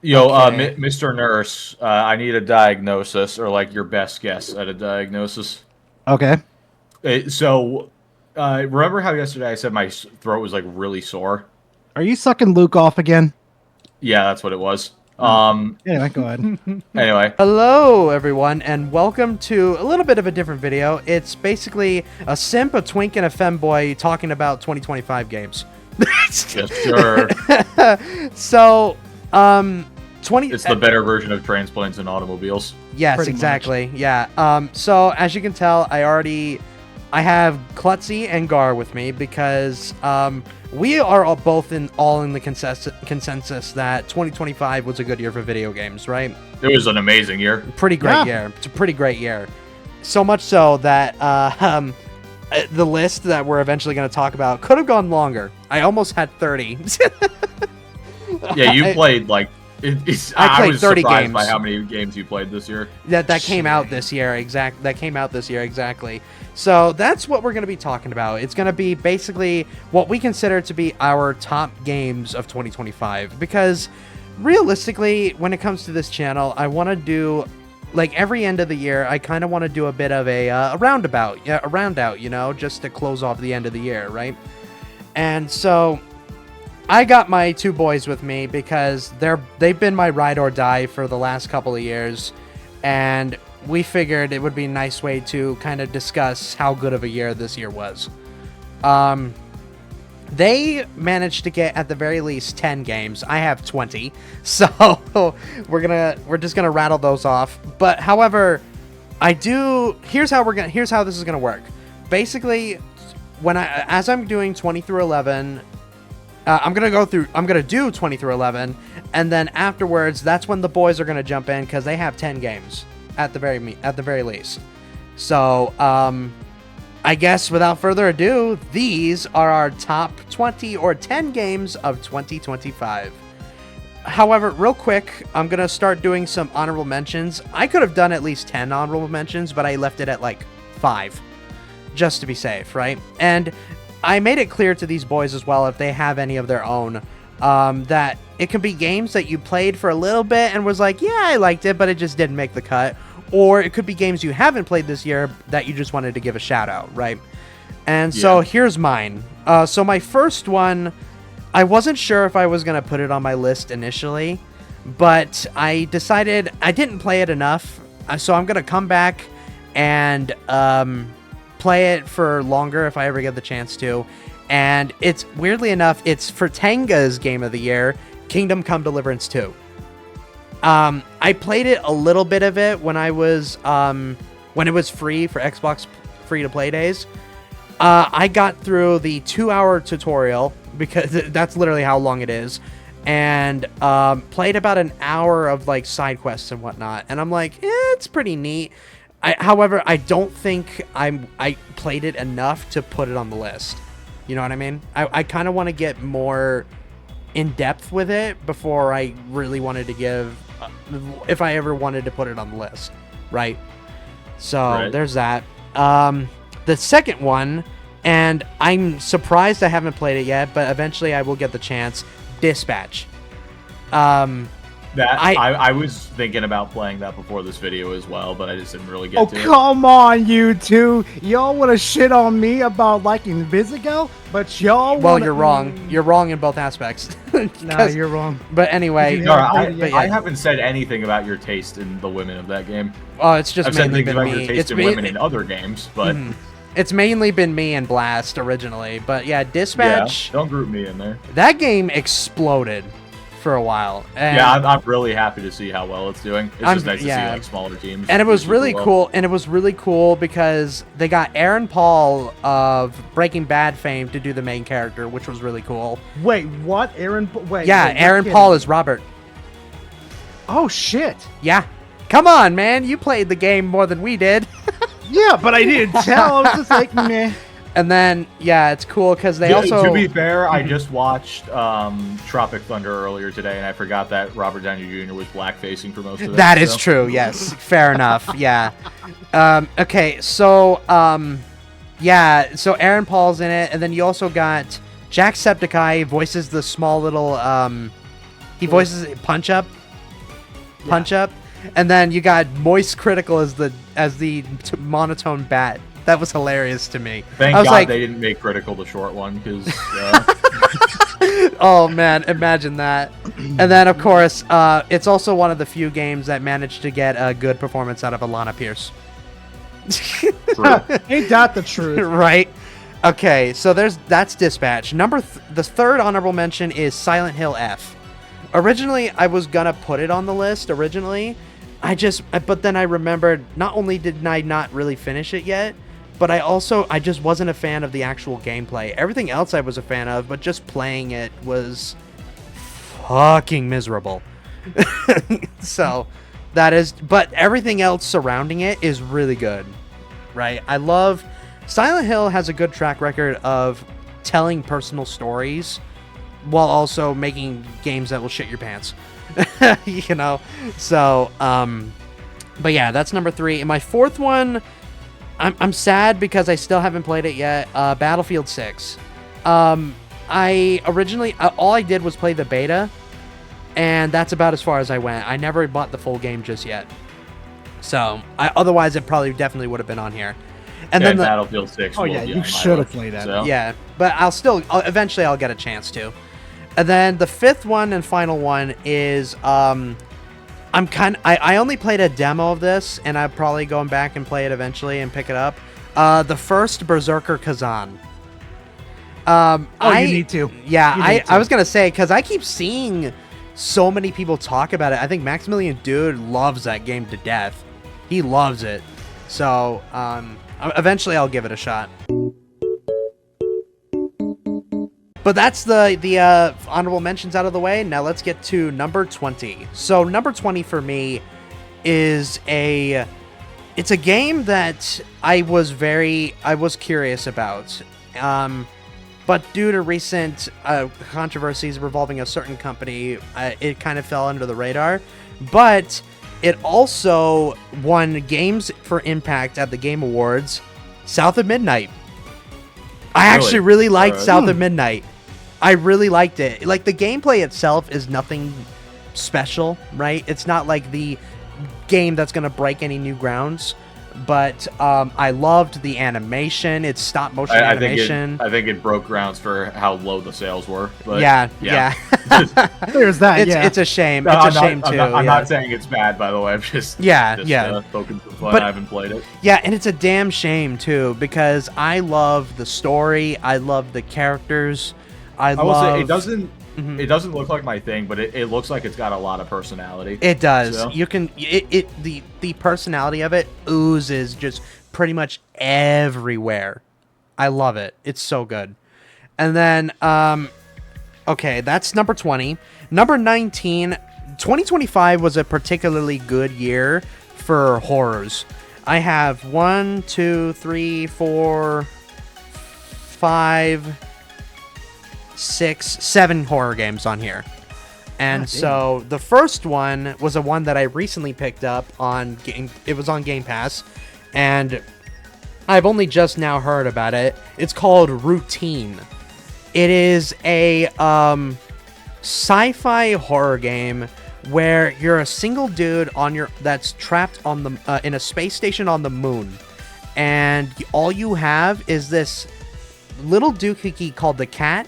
Yo, Okay. Mr. Nurse, I need a diagnosis, or like your best guess at a diagnosis. Okay. Remember how yesterday I said my throat was like really sore? Are you sucking Luke off again? Yeah, that's what it was. Oh. Anyway, go ahead. Anyway, Hello, everyone, and welcome to a little bit of a different video. It's basically a simp, a twink, and a femboy talking about 2025 games. yes, sir. So, 20. It's the better version of transplants and automobiles. Yes, Pretty exactly. Yeah. So as you can tell, I have Klutzy and Garaa with me because we are all in the consensus that 2025 was a good year for video games, right? It was an amazing year. Pretty great year. It's a pretty great year. So much so that the list that we're eventually going to talk about could have gone longer. I almost had 30. Yeah, you played like I played was 30 surprised games. by how many games you played this year. That came out this year. That came out this year exactly. So that's what we're going to be talking about. It's going to be basically what we consider to be our top games of 2025 because realistically, when it comes to this channel, I want to do like every end of the year, I kind of want to do a bit of a roundout, you know, just to close off the end of the year, right? And so I got my two boys with me because they've been my ride or die for the last couple of years, and we figured it would be a nice way to kind of discuss how good of a year this year was. They managed to get at the very least 10 games. I have 20, so we're just gonna rattle those off. But however, here's how this is gonna work. Basically, as I'm doing 20 through 11. I'm gonna do 20 through 11, and then afterwards, that's when the boys are gonna jump in because they have 10 games at the very least. So, I guess without further ado, these are our top 20 or 10 games of 2025. However, real quick, I'm gonna start doing some honorable mentions. I could have done at least 10 honorable mentions, but I left it at like 5, just to be safe, right? And I made it clear to these boys as well, if they have any of their own, that it can be games that you played for a little bit and was like, yeah, I liked it, but it just didn't make the cut. Or it could be games you haven't played this year that you just wanted to give a shout out, right? And so here's mine. So my first one, I wasn't sure if I was going to put it on my list initially, but I decided I didn't play it enough. So I'm going to come back and play it for longer if I ever get the chance to. And it's weirdly enough, it's for Tenga's game of the year, Kingdom Come Deliverance 2. I played it a little bit of it when it was free for Xbox free to play days. I got through the 2-hour tutorial because that's literally how long it is, and played about an hour of like side quests and whatnot. And I'm like, it's pretty neat. However, I don't think I played it enough to put it on the list. You know what I mean? I kind of want to get more in depth with it before I really wanted to give, if I ever wanted to put it on the list, right? So there's that. The second one, and I'm surprised I haven't played it yet, but eventually I will get the chance. Dispatch. I was thinking about playing that before this video as well, but I just didn't really get to it. Oh, come on, you two. Y'all want to shit on me about liking Visigo, but y'all Well, you're wrong. You're wrong in both aspects. No, you're wrong. But anyway. I haven't said anything about your taste in the women of that game. Oh, it's just I've said mainly things been about me. your taste in women in other games, but... It's mainly been me and Blast originally. But yeah, Dispatch... Yeah, don't group me in there. That game exploded for a while. And yeah, I'm really happy to see how well it's doing. It's just nice to see like smaller teams. And it was really cool. And it was really cool because they got Aaron Paul of Breaking Bad fame to do the main character, which was really cool. Wait, what? Aaron Paul is Robert. Oh, shit. Yeah. Come on, man. You played the game more than we did. Yeah, but I didn't tell. I was just like, meh. And then, yeah, it's cool because they also... To be fair, I just watched Tropic Thunder earlier today, and I forgot that Robert Downey Jr. was black-facing for most of it. That is true, yes. Fair enough, yeah. Okay, so, yeah, so Aaron Paul's in it, and then you also got Jacksepticeye voices the small little, he voices Punch-Up. punch up, and then you got moist critical as the monotone bat. That was hilarious to me. Thank I was God like, they didn't make critical the short one, because oh man, imagine that. And then of course, it's also one of the few games that managed to get a good performance out of Alanah Pierce. Ain't that the truth? Right? Okay, so that's Dispatch. The third honorable mention is Silent Hill F. Originally, I was gonna put it on the list. But then I remembered not only did I not really finish it yet, but I just wasn't a fan of the actual gameplay. Everything else I was a fan of, but just playing it was fucking miserable. So but everything else surrounding it is really good, right? Silent Hill has a good track record of telling personal stories while also making games that will shit your pants. You know? So, but yeah, that's number 3. And my fourth one, I'm sad because I still haven't played it yet. Battlefield 6. I originally, all I did was play the beta, and that's about as far as I went. I never bought the full game just yet. So, otherwise it probably definitely would have been on here. And then Battlefield 6. Oh yeah, you should have played that. So. Yeah, but eventually I'll get a chance to. And then the fifth one and final one is I only played a demo of this, and I'm probably going back and play it eventually and pick it up. The first Berserker Kazan. You need to. Yeah, You need to. I was gonna say, because I keep seeing so many people talk about it. I think Maximilian Dude loves that game to death. He loves it. So eventually I'll give it a shot. But that's the honorable mentions out of the way. Now let's get to number 20. So number 20 for me is it's a game that I was curious about. But due to recent controversies revolving a certain company, it kind of fell under the radar. But it also won Games for Impact at the Game Awards, South of Midnight. I actually really liked South of Midnight. I really liked it. Like, the gameplay itself is nothing special, right? It's not like the game that's going to break any new grounds. But I loved the animation. It's stop motion animation. I think it broke grounds for how low the sales were. But yeah. There's that. It's a shame. No, It's a shame too. I'm not saying it's bad, by the way. I'm just poking some fun. I haven't played it. Yeah, and it's a damn shame too, because I love the story. I love the characters. I will say it doesn't. Mhm. It doesn't look like my thing, but it looks like it's got a lot of personality. It does. So. You can the personality of it oozes just pretty much everywhere. I love it. It's so good. And then okay, that's number 20. Number 19, 2025 was a particularly good year for horrors. I have 1, 2, 3, 4, 5, 6, 7 horror games on here. And so the first one was a one that I recently picked up on it was on Game Pass, and I've only just now heard about it. It's called Routine. It is a sci-fi horror game where you're a single dude that's trapped on the in a space station on the moon, and all you have is this little doohickey called the Cat,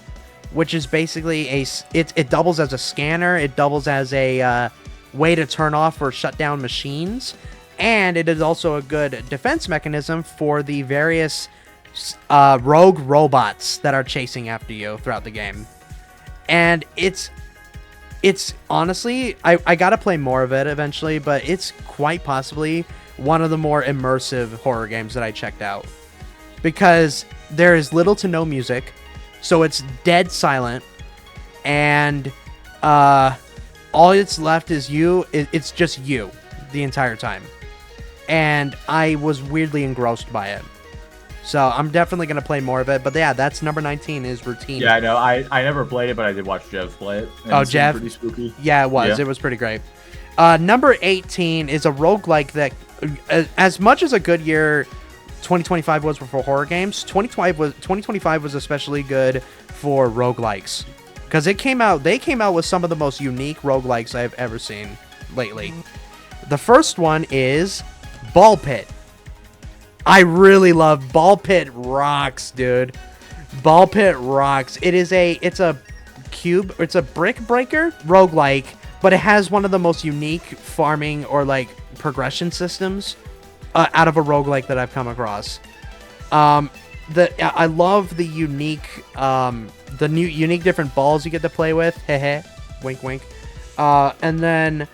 which is basically it doubles as a scanner, it doubles as a way to turn off or shut down machines, and it is also a good defense mechanism for the various rogue robots that are chasing after you throughout the game. And it's honestly, I gotta play more of it eventually, but it's quite possibly one of the more immersive horror games that I checked out, because there is little to no music. So it's dead silent, and all it's left is you. It's just you the entire time. And I was weirdly engrossed by it. So I'm definitely going to play more of it. But yeah, that's number 19 is Routine. Yeah, I know. I never played it, but I did watch Jev play it. And it Jev? pretty spooky. Yeah, it was. Yeah. It was pretty great. Number 18 is a roguelike that, as much as a good year 2025 was for horror games, 2025 was especially good for roguelikes, because they came out with some of the most unique roguelikes I've ever seen. lately. The first one is Ball Pit. I really love Ball Pit. Rocks, dude. Ball Pit rocks. It's a brick breaker roguelike, but it has one of the most unique farming or like progression systems out of a roguelike that I've come across. I love the unique unique different balls you get to play with. Hehe, wink wink. And then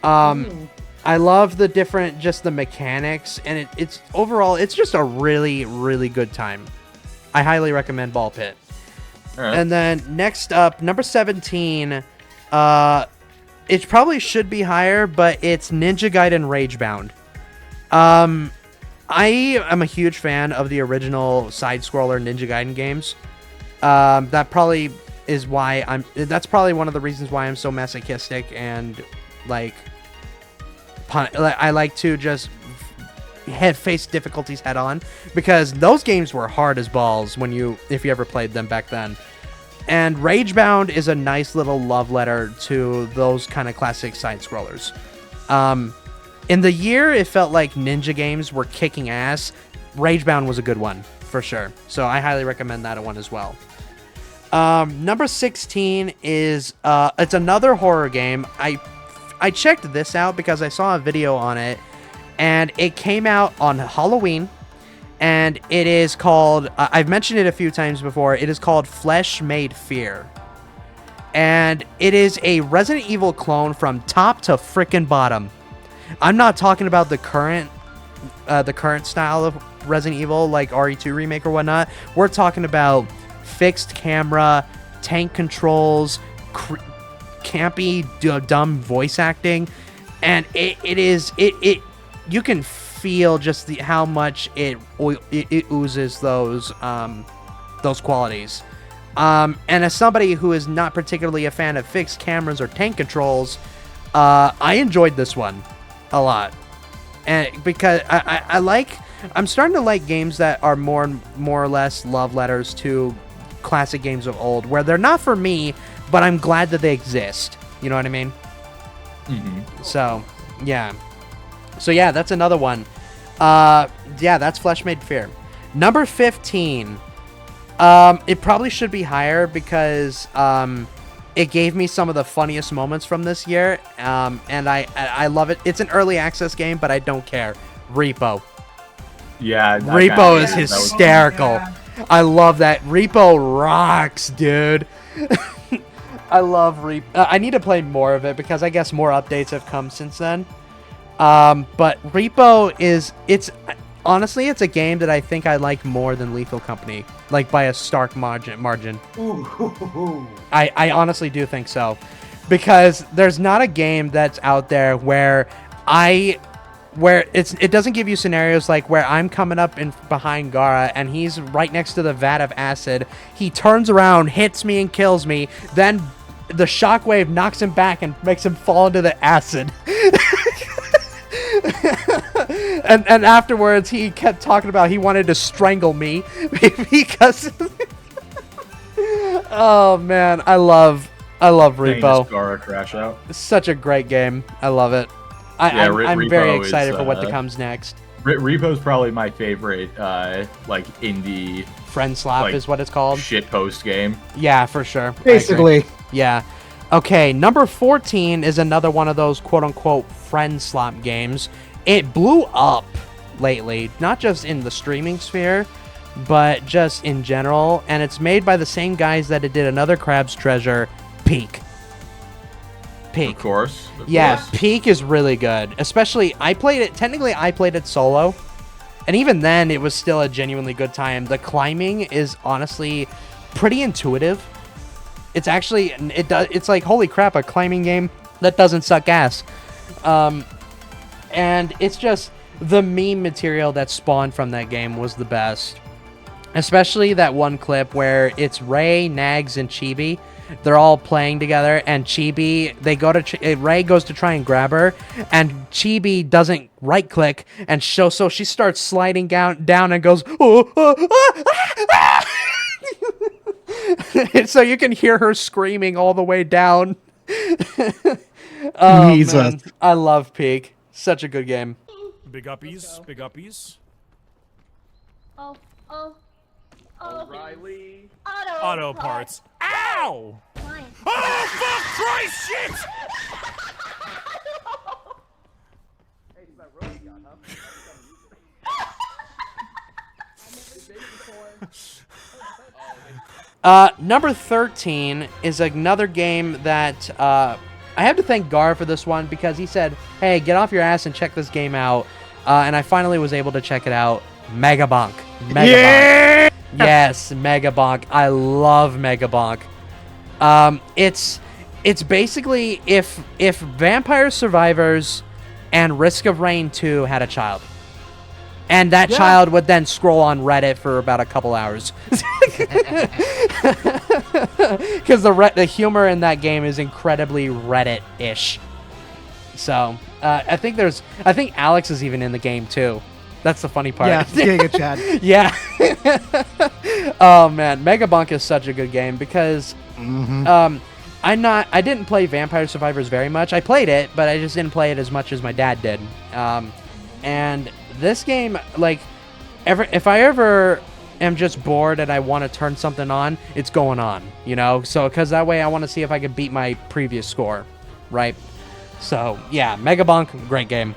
I love the different, just the mechanics, and it's overall, it's just a really, really good time. I highly recommend Ball Pit. All right. And then next up, number 17, it probably should be higher, but it's Ninja Gaiden Ragebound. I am a huge fan of the original side-scroller Ninja Gaiden games. That probably is why that's probably one of the reasons why I'm so masochistic and like I like to just face difficulties head on, because those games were hard as balls if you ever played them back then. And Ragebound is a nice little love letter to those kind of classic side scrollers. In the year it felt like ninja games were kicking ass, Ragebound was a good one for sure. So I highly recommend that one as well. Number 16 is it's another horror game. I checked this out because I saw a video on it, and it came out on Halloween, and it is called, I've mentioned it a few times before, it is called Flesh Made Fear. And it is a Resident Evil clone from top to frickin' bottom. I'm not talking about the current style of Resident Evil, like RE2 remake or whatnot. We're talking about fixed camera, tank controls, campy, dumb voice acting, and it you can feel just how much it oozes those qualities. And as somebody who is not particularly a fan of fixed cameras or tank controls, I enjoyed this one a lot, and because I'm starting to like games that are more or less love letters to classic games of old, where they're not for me, but I'm glad that they exist. You know what I mean? Mm-hmm. So yeah, that's another one. That's Flesh Made Fear. Number 15. It probably should be higher because it gave me some of the funniest moments from this year, and I love it. It's an early access game, but I don't care. Repo. Yeah, Repo is hysterical. I love that. Repo rocks, dude. I love Repo. I need to play more of it because I guess more updates have come since then. But Repo honestly, it's a game that I think I like more than Lethal Company, like by a stark margin. I honestly do think so, because there's not a game that's out there where it doesn't give you scenarios like where I'm coming up behind Garaa and he's right next to the vat of acid. He turns around, hits me, and kills me. Then the shockwave knocks him back and makes him fall into the acid. and afterwards, he kept talking about he wanted to strangle me because. Oh man, I love Repo. Garaa Crash Out. It's such a great game. I love it. I'm very excited for what comes next. Repo's probably my favorite, like indie Friend Slap is what it's called. Shit post game. Yeah, for sure. Basically. Yeah. Okay, number 14 is another one of those quote-unquote friend slap games. It blew up lately, not just in the streaming sphere, but just in general, and it's made by the same guys that it did another Crab's Treasure, Peak. Of course. Peak is really good. Especially, I played it solo, and even then, it was still a genuinely good time. The climbing is honestly pretty intuitive. It's actually, it's like, holy crap, a climbing game that doesn't suck ass. And it's just, the meme material that spawned from that game was the best. Especially that one clip where it's Ray, Nags, and Chibi. They're all playing together, and Chibi, Ray goes to try and grab her, and Chibi doesn't right-click, and so she starts sliding down and goes, so you can hear her screaming all the way down. Oh Jesus. man, I love Peak. Such a good game. Big uppies, big uppies. Oh. O'Reilly. Auto parts. Ow! Fine. Oh, fuck Christ, shit! Number 13 is another game that I have to thank Garaa for this one because he said, hey, get off your ass and check this game out. And I finally was able to check it out. Megabonk. Yeah! Yes, Megabonk. I love Megabonk. It's basically if Vampire Survivors and Risk of Rain 2 had a child. And that child would then scroll on Reddit for about a couple hours. Because the humor in that game is incredibly Reddit-ish. So, I think Alex is even in the game too. That's the funny part. Yeah, Giga Chad. Yeah. Oh man, Megabonk is such a good game because I didn't play Vampire Survivors very much. I played it, but I just didn't play it as much as my dad did. And this game, like, if I ever am just bored and I want to turn something on, it's going on, you know? So, because that way I want to see if I can beat my previous score, right? So, yeah, Megabonk, great game.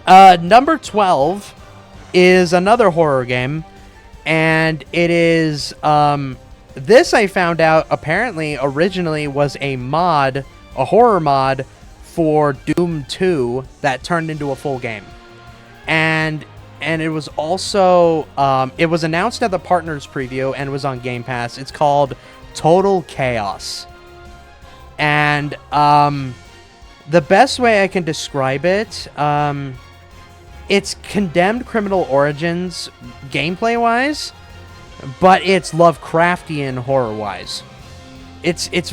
Number 12 is another horror game, and it is, this I found out apparently originally was a horror mod for Doom 2 that turned into a full game. And it was also, it was announced at the Partners preview and was on Game Pass. It's called Total Chaos. And the best way I can describe it, it's Condemned Criminal Origins gameplay-wise, but it's Lovecraftian horror-wise. It's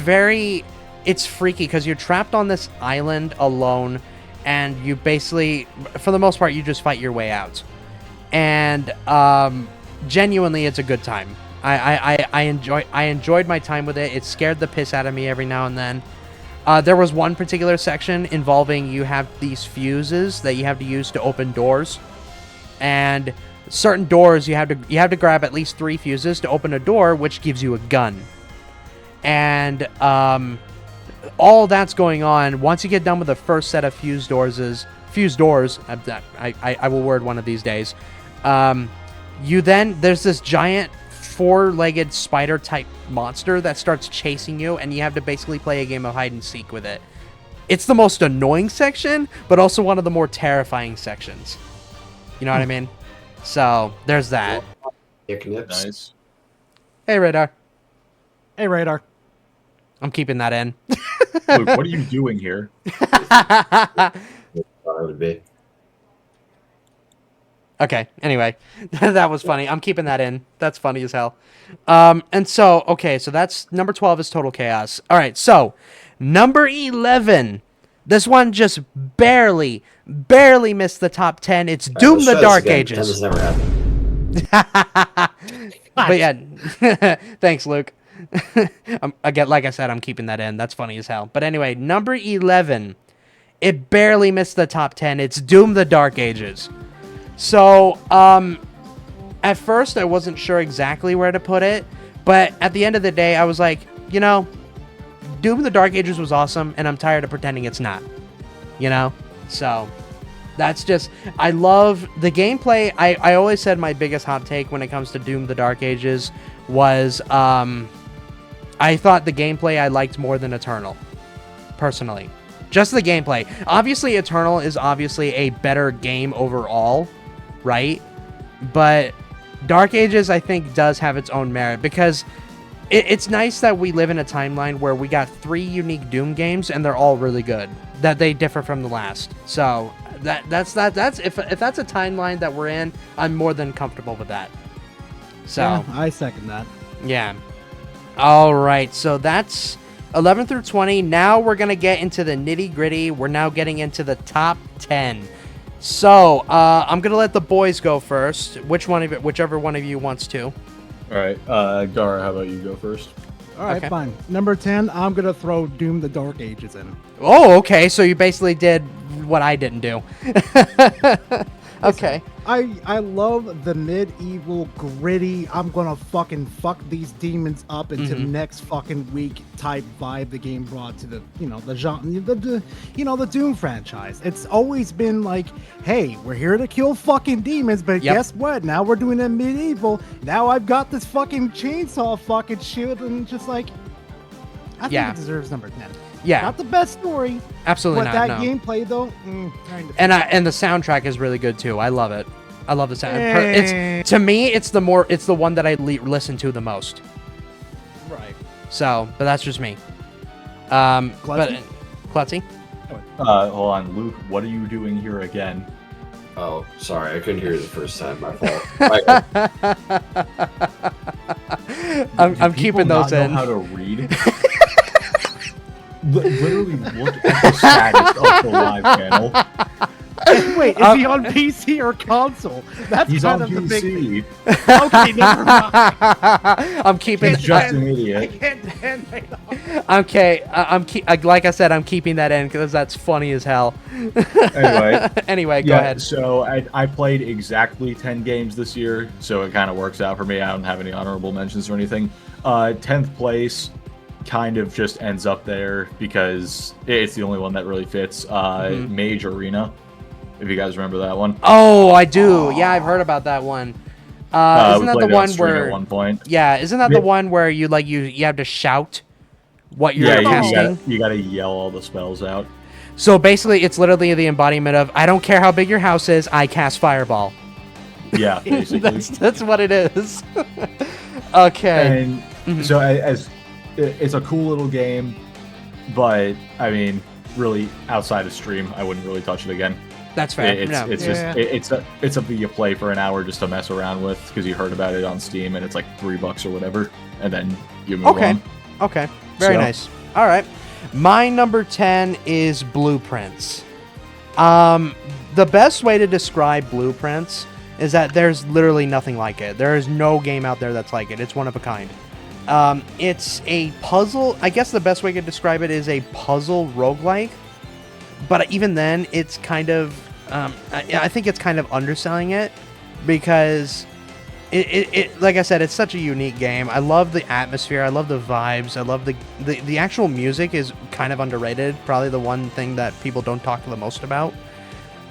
freaky because you're trapped on this island alone, and you basically, for the most part, you just fight your way out. And genuinely, it's a good time. I enjoyed my time with it. It scared the piss out of me every now and then. There was one particular section involving you have these fuses that you have to use to open doors, and certain doors you have to grab at least 3 fuses to open a door, which gives you a gun. And all that's going on. Once you get done with the first set of fused doors, I will word one of these days. There's this giant 4-legged spider type monster that starts chasing you, and you have to basically play a game of hide and seek with it. It's the most annoying section, but also one of the more terrifying sections. You know what I mean? So there's that. Nice. Hey, Radar. Hey, Radar. I'm keeping that in. Luke, what are you doing here? Okay, anyway, that was funny. I'm keeping that in. That's funny as hell. And so, okay, so that's number 12 is Total Chaos. All right, so number 11. This one just barely missed the top 10. It's Doom the Dark Ages. Never happened. But yeah, thanks, Luke. Again, like I said, I'm keeping that in. That's funny as hell. But anyway, number 11. It barely missed the top 10. It's Doom the Dark Ages. So, at first I wasn't sure exactly where to put it, but at the end of the day, I was like, you know, Doom the Dark Ages was awesome, and I'm tired of pretending it's not. You know? So, that's just, I love the gameplay. I always said my biggest hot take when it comes to Doom the Dark Ages was, I thought the gameplay I liked more than Eternal, personally. Just the gameplay. Obviously, Eternal is obviously a better game overall, right? But Dark Ages, I think, does have its own merit because it's nice that we live in a timeline where we got 3 unique Doom games and they're all really good. That they differ from the last. So that's if that's a timeline that we're in, I'm more than comfortable with that. So Yeah, I second that. yeah. All right, so that's 11 through 20. Now we're going to get into the nitty-gritty. We're now getting into the top 10. So, I'm going to let the boys go first. Whichever one of you wants to. All right, Garaa, how about you go first? All right, Okay. fine. Number 10, I'm gonna throw Doom: The Dark Ages in. Oh, okay. So you basically did what I didn't do. Okay. I love the medieval gritty. I'm gonna fucking fuck these demons up into next fucking week type vibe the game brought to the the genre, the Doom franchise. It's always been like, hey, we're here to kill fucking demons, but Yep. guess what? Now we're doing a medieval. Now I've got this fucking chainsaw fucking shield, and just like, I think Yeah. it deserves number 10. Yeah. Not the best story, Absolutely but not. that No. gameplay though, kind of. And the soundtrack is really good too. I love it. I love the sound. Eh. It's to me, it's the one that I listen to the most. Right. So, but that's just me. But Klutzy? Klutzy? Hold on, Luke. What are you doing here again? Oh, sorry, I couldn't hear you the first time. My fault. I'm Do people keeping not those know in. how to read? Literally look at the status of the live channel. Wait, is he on PC or console? That's He's kind on of the big PC. thing. Okay, never mind. I'm keeping. He's just an I idiot. can't stand it. Okay, like I said, I'm keeping that in because that's funny as hell. Anyway, Anyway, go yeah, ahead. so I played exactly 10 games this year, so it kind of works out for me. I don't have any honorable mentions or anything. 10th place kind of just ends up there because it's the only one that really fits. Mage Arena, if you guys remember that one. Oh, I do. Yeah, I've heard about that one. Isn't We that the played it on one stream where? at one point. Yeah, isn't that the Yeah. one where you have to shout what you're Yeah, casting? you gotta yell all the spells out. So basically, it's literally the embodiment of I don't care how big your house is, I cast fireball. Yeah, basically. That's what it is. Okay. And so as it's a cool little game, but I mean, really outside of stream, I wouldn't really touch it again. That's fair. It's No. it's Yeah. just it's something you play for an hour just to mess around with because you heard about it on Steam and it's like $3 or whatever, and then you move Okay. on. Okay. Very So- nice. All right. My number 10 is Blueprints. The best way to describe Blueprints is that there's literally nothing like it. There is no game out there that's like it. It's one of a kind. It's a puzzle. I guess the best way to describe it is a puzzle roguelike. But even then, it's kind of... I think it's kind of underselling it because... It like I said, it's such a unique game. I love the atmosphere. I love the vibes. I love the actual music is kind of underrated. Probably the one thing that people don't talk the most about.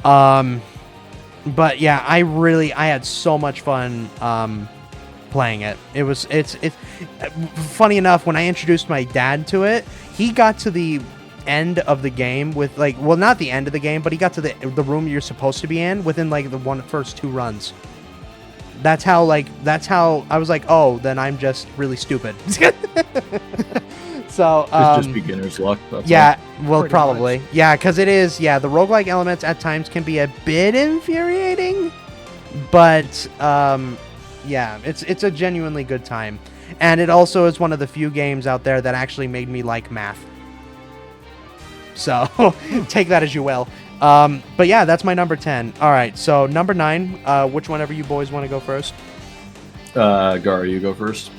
But yeah, I had so much fun playing it. It's funny enough, when I introduced my dad to it, he got to the end of the game with not the end of the game, but he got to the room you're supposed to be in within like the first 2 runs. That's how I was like, oh, then I'm just really stupid. So It's just beginner's luck. That's yeah, well, Pretty probably. Yeah, because it is. Yeah, the roguelike elements at times can be a bit infuriating, but yeah, it's a genuinely good time, and it also is one of the few games out there that actually made me like math. So take that as you will. But yeah, that's my number 10. All right, so number 9. Which whenever you boys want to go first. Garaa, you go first.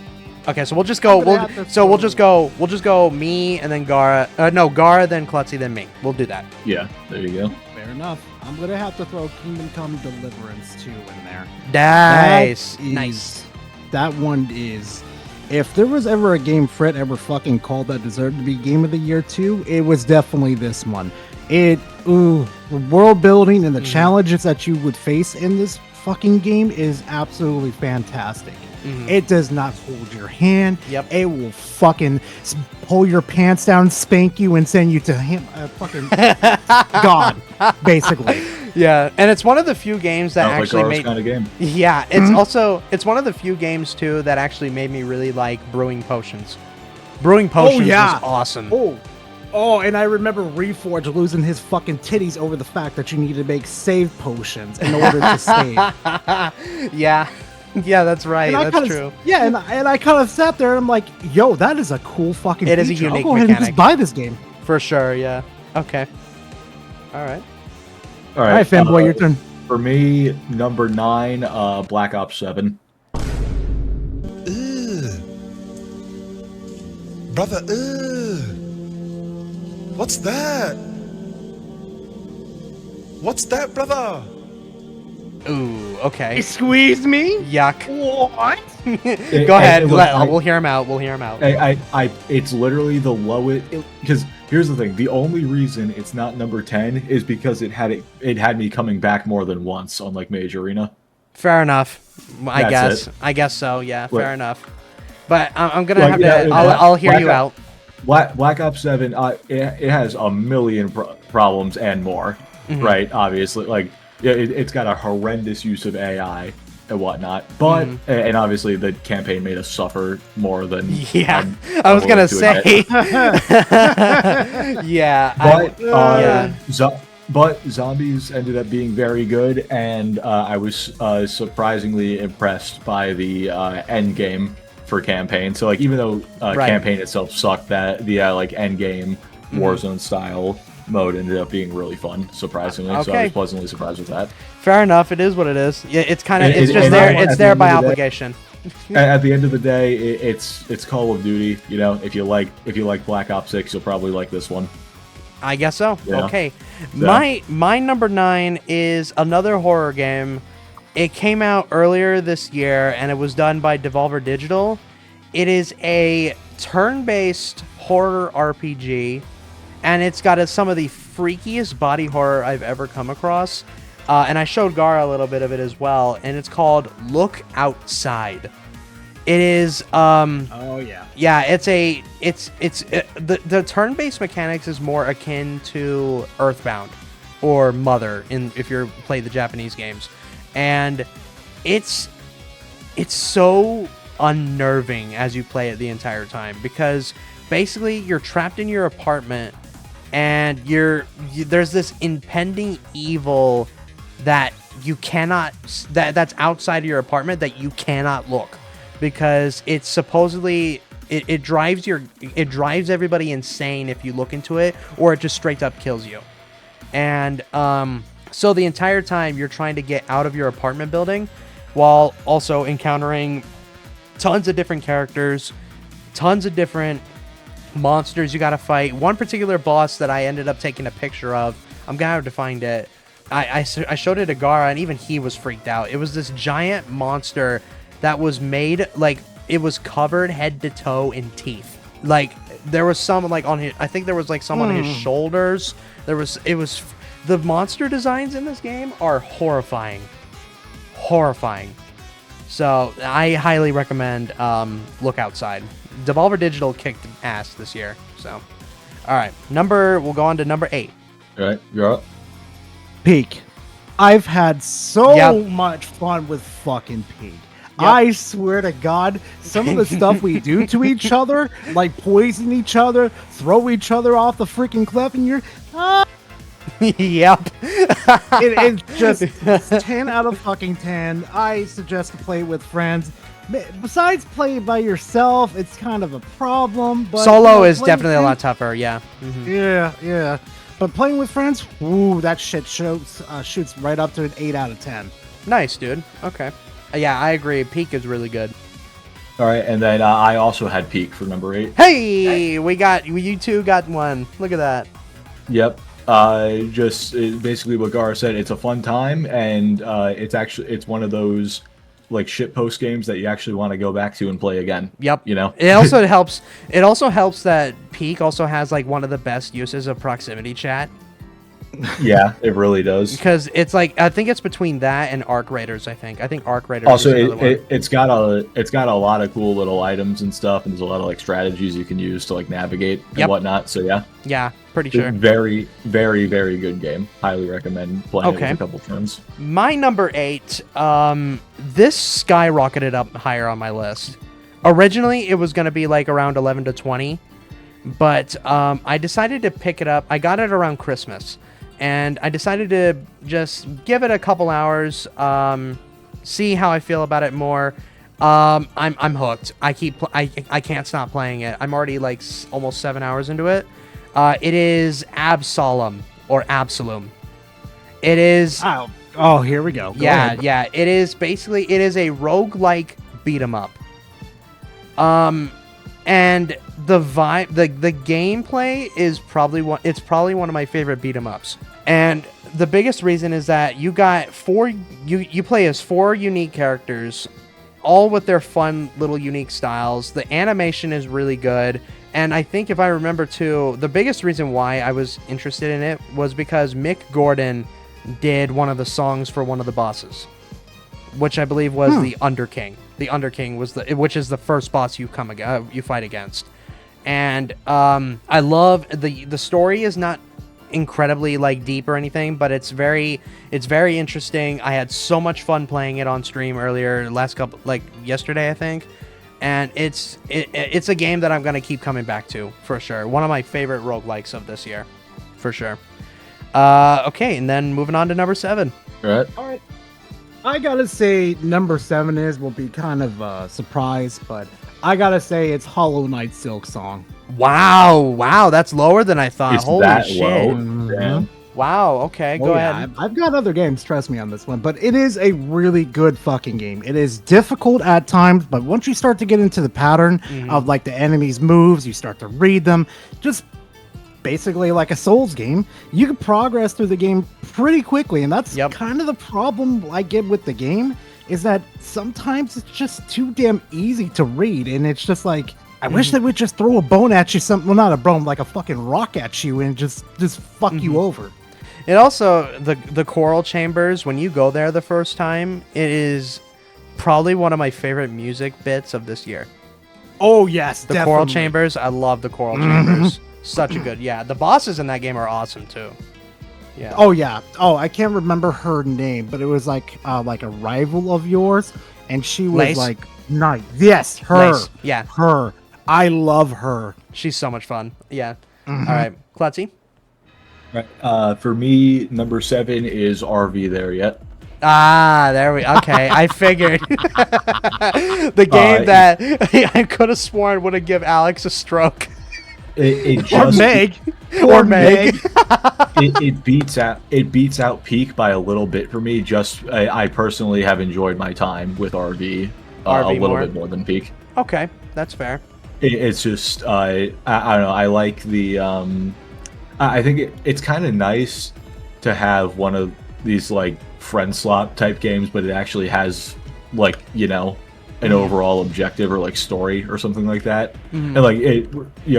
Okay, so we'll just go. I'm gonna have to We'll just go me and then Garaa. No, Garaa, then Klutzy, then me. We'll do that. Yeah, there you go. Fair enough. I'm gonna have to throw Kingdom Come Deliverance 2 in there. Nice, That is- nice. That one is. If there was ever a game Fred ever fucking called that deserved to be Game of the Year 2, it was definitely this one. The world building and the challenges that you would face in this fucking game is absolutely fantastic. It does not hold your hand. Yep. It will fucking pull your pants down, spank you, and send you to him, fucking God, basically. Yeah, and it's one of the few games that Sounds actually like Garaa's made. kind of game. Yeah, it's also one of the few games too that actually made me really like brewing potions. Brewing potions yeah. was awesome. Oh, and I remember Reforge losing his fucking titties over the fact that you need to make save potions in order to save. Yeah, yeah, that's right. And I That's kinda, true. Yeah, and I kind of sat there and I'm like, yo, that is a cool fucking It is a feature. unique I'll go ahead and mechanic. just buy this game. For sure. Yeah. Okay. All right. All All right, fanboy, your turn. For me, number 9, Black Ops 7. Brother, what's that? What's that, brother? Ooh, okay. He squeezed me. Yuck. What? Go ahead. Look, We'll hear him out. We'll hear him out. It's literally the lowest. Because here's the thing: the only reason it's not number 10 is because it had me coming back more than once on like Mage Arena. Fair enough. I That's guess. it. I guess so. Yeah. Wait. Fair enough. But I'm gonna Like, have yeah, to. I'll hear you out. Black Ops 7, it has a million problems and more, right? Obviously, like it's got a horrendous use of AI and whatnot, but and obviously the campaign made us suffer more than Yeah, I'm I was willing gonna to say. admit. Yeah. But zombies ended up being very good, and I was surprisingly impressed by the end game for campaign. So like, even though campaign itself sucked, that the like end game Warzone style mode ended up being really fun, surprisingly. So I was pleasantly surprised with that. Fair enough. It is what it is. Yeah, it's kind of it's just and there. at It's the there end by of the day- obligation. At the end of the day, it's Call of Duty. You know, if you like Black Ops 6, you'll probably like this one. I guess so. Yeah. Okay. So- My number 9 is another horror game. It came out earlier this year, and it was done by Devolver Digital. It is a turn-based horror RPG, and it's got some of the freakiest body horror I've ever come across. And I showed Garaa a little bit of it as well, and it's called Look Outside. It is Oh yeah. yeah, the turn-based mechanics is more akin to Earthbound or Mother if you're play the Japanese games. And it's so unnerving as you play it the entire time, because basically you're trapped in your apartment and there's this impending evil that you cannot that's outside of your apartment that you cannot look, because it's supposedly it drives everybody insane if you look into it, or it just straight up kills you. And so the entire time you're trying to get out of your apartment building while also encountering tons of different characters, tons of different monsters you gotta fight. One particular boss that I ended up taking a picture of, I'm gonna have to find it. I showed it to Garaa, and even he was freaked out. It was this giant monster that was made, like, it was covered head to toe in teeth. Like, there was some, like, on his, I think there was, like, some on his shoulders. The monster designs in this game are horrifying. Horrifying. So, I highly recommend Look Outside. Devolver Digital kicked ass this year, so. Alright, we'll go on to number 8. All right, you're up. Peak. I've had so much fun with fucking Peak. I swear to God, some of the stuff we do to each other, like poison each other, throw each other off the freaking cliff, and you're... Yep. It's just 10 out of fucking 10. I suggest to play with friends. Besides playing by yourself, it's kind of a problem. But Solo is definitely a lot tougher, yeah. Yeah. But playing with friends, ooh, that shit shoots right up to an 8 out of 10. Nice, dude. Okay. Yeah, I agree. Peak is really good. All right, and then I also had Peak for number 8. Hey, you two got one. Look at that. Yep. Basically what Garaa said. It's a fun time, and it's one of those like shitpost games that you actually want to go back to and play again. Yep. You know. It also helps. It also helps that Peak also has like one of the best uses of proximity chat. Yeah, it really does. Because it's like, I think it's between that and Arc Raiders. I think Arc Raiders. Also, is another one. it's got a lot of cool little items and stuff, and there's a lot of like strategies you can use to like navigate and whatnot. So yeah, pretty sure. Very, very, very good game. Highly recommend playing it with a couple friends. My number 8, this skyrocketed up higher on my list. Originally, it was going to be like around 11 to 20, but I decided to pick it up. I got it around Christmas, and I decided to just give it a couple hours, see how I feel about it more. I'm hooked. I can't stop playing it. I'm already like almost 7 hours into it. It is Absolum or Absolum. It is. Oh, here we go. Go ahead. Yeah. It is basically a roguelike beat 'em up. And the vibe, the gameplay is probably one of my favorite beat 'em ups. And the biggest reason is that you got you play as 4 unique characters, all with their fun little unique styles. The animation is really good. And I think if I remember too, the biggest reason why I was interested in it was because Mick Gordon did one of the songs for one of the bosses, which I believe was the Underking. The Underking was which is the first boss you fight against. And I love the story is not incredibly like deep or anything, but it's very interesting. I had so much fun playing it on stream earlier, yesterday I think, and it's a game that I'm gonna keep coming back to for sure. One of my favorite roguelikes of this year, for sure. Okay, and then moving on to number 7. Right. All right. I gotta say, number 7 will be kind of a surprise, but I gotta say it's Hollow Knight Silk Song. Wow, that's lower than I thought. It's Holy that shit! low. Mhm. Damn. Wow. Okay, go ahead. I've got other games, trust me on this one, but it is a really good fucking game. It is difficult at times, but once you start to get into the pattern of like the enemy's moves, you start to read them, just basically like a Souls game, you can progress through the game pretty quickly, and that's kind of the problem I get with the game, is that sometimes it's just too damn easy to read, and it's just like, I wish they would just throw a bone at you, well, not a bone, like a fucking rock at you, and just fuck you over. It also, the choral chambers, when you go there the first time, it is probably one of my favorite music bits of this year. Oh yes, The choral chambers, I love the choral chambers. Such a good, the bosses in that game are awesome too. Yeah. Oh yeah. Oh, I can't remember her name, but it was like a rival of yours, and she was Lace? like, nice. Yes, her. Lace, yeah. Her. I love her. She's so much fun. Yeah. All right, Klutzy. Right. For me, number 7 is RV There Yet. Ah, there we. Okay, I figured the game that I could have sworn would have give Alex a stroke. It Or just, Meg. Or Meg. it beats out Peak by a little bit for me. I personally have enjoyed my time with RV, a little bit more than Peak. Okay, that's fair. It's just I don't know. I like the I think it's kind of nice to have one of these like friend slot type games, but it actually has like an overall objective or like story or something like that. And like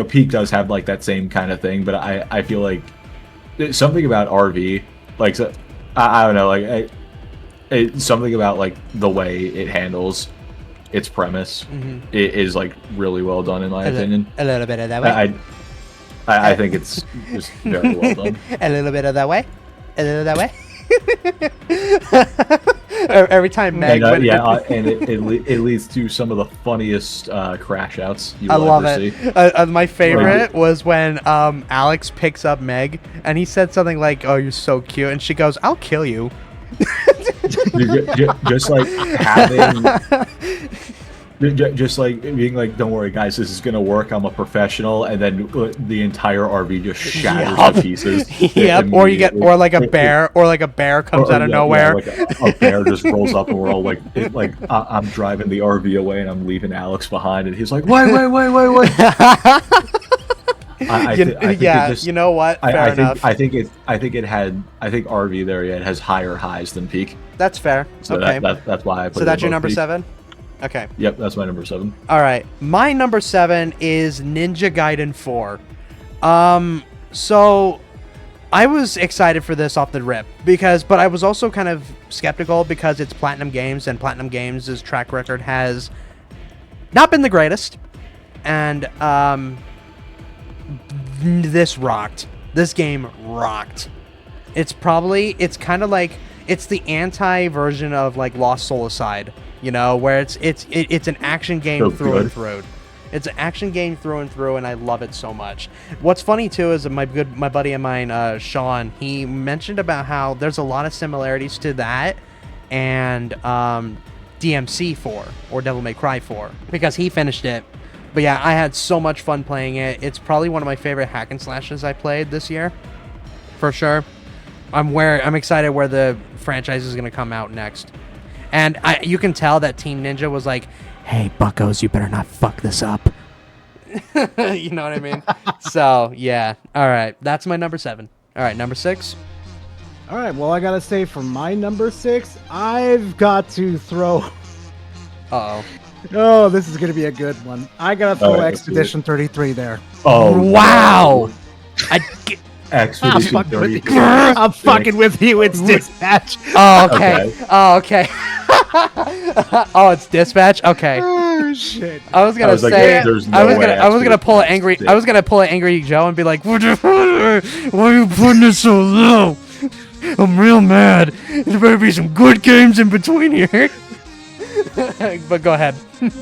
Peak does have like that same kind of thing, but I feel like something about RV, like I don't know, like something about like the way it handles its premise it is like really well done in my opinion. A little bit of that way. I think it's just very well done. A little bit of that way. A little that way. Every time Meg. And, and it leads to some of the funniest crash outs you will love ever it. see. My favorite was when Alex picks up Meg and he said something like, "Oh, you're so cute," and she goes, "I'll kill you." Just like having, just like being like, "Don't worry, guys, this is gonna work. I'm a professional," and then the entire RV just shatters to pieces. Yep. Or you get, or like a bear comes out of nowhere. Like a bear just rolls up, and we're all like, I'm driving the RV away, and I'm leaving Alex behind, and he's like, "Wait." I think you know what? Fair enough. I think RV There Yet has higher highs than Peak. That's fair. So okay. That's why I put So that's your above number Peak. 7? Okay. Yep, that's my number 7. All right. My number 7 is Ninja Gaiden 4. So I was excited for this off the rip but I was also kind of skeptical because it's Platinum Games, and Platinum Games' track record has not been the greatest. And this rocked. This game rocked. It's kind of like, it's the anti-version of like Lost Soulicide, where it's an action game through and through. It's an action game through and through, and I love it so much. What's funny too is my buddy of mine, Sean, he mentioned about how there's a lot of similarities to that and DMC 4 or Devil May Cry 4 because he finished it. But yeah, I had so much fun playing it. It's probably one of my favorite hack and slashes I played this year, for sure. I'm excited where the franchise is gonna come out next, and you can tell that Team Ninja was like, "Hey, Buckos, you better not fuck this up." You know what I mean? So yeah. All right, that's my number 7. All right, number 6. All right, well, I gotta say for my number 6, I've got to throw. Uh-oh. Oh, this is gonna be a good one. I gotta throw right, let's do Expedition 33 there. Oh Wow. I'm Expedition fucking with 33. you. I'm fucking with you. It's Dispatch. Oh, okay. Okay. Oh, okay. Oh, it's Dispatch. Okay. Oh shit. I was gonna was like, say, there's I was no gonna, way I was gonna pull an angry, Expedition I was gonna pull an angry Joe and be like, why are you putting it so low? I'm real mad. There better be some good games in between here. But go ahead,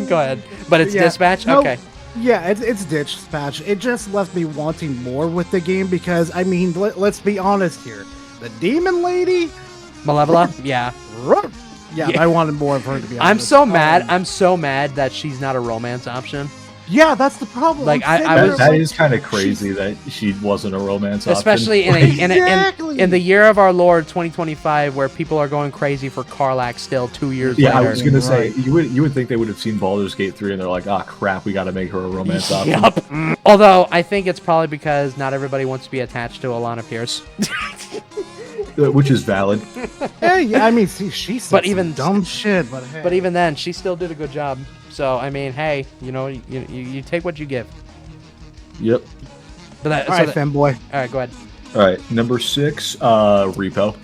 go ahead. But it's Yeah, Dispatch. no, Okay. Yeah, it's Dispatch. It just left me wanting more with the game because, I mean, let's be honest here. The Demon Lady? Malevola. Yeah. Yeah, Yeah. I wanted more of her to be honest. I'm so mad. I'm so mad that she's not a romance option. Yeah, that's the problem. Like, I'm sitting I there was- That like, is kind of crazy that she wasn't a romance option. Especially in, Exactly. in the year of our Lord 2025, where people are going crazy for Karlach still 2 years Yeah, later. I was gonna say Right. you would think they would have seen Baldur's Gate 3 and they're like, ah, crap, we got to make her a romance option. Yup. Although I think it's probably because not everybody wants to be attached to Alana Pierce. Which is valid. hey, yeah, I mean, see, she said But some even- dumb shit, but hey. But even then, she still did a good job. So I mean, hey, you know, you take what you give. Yep. But that, all so right, that- fanboy. all right, go ahead. All right, number 6, Repo.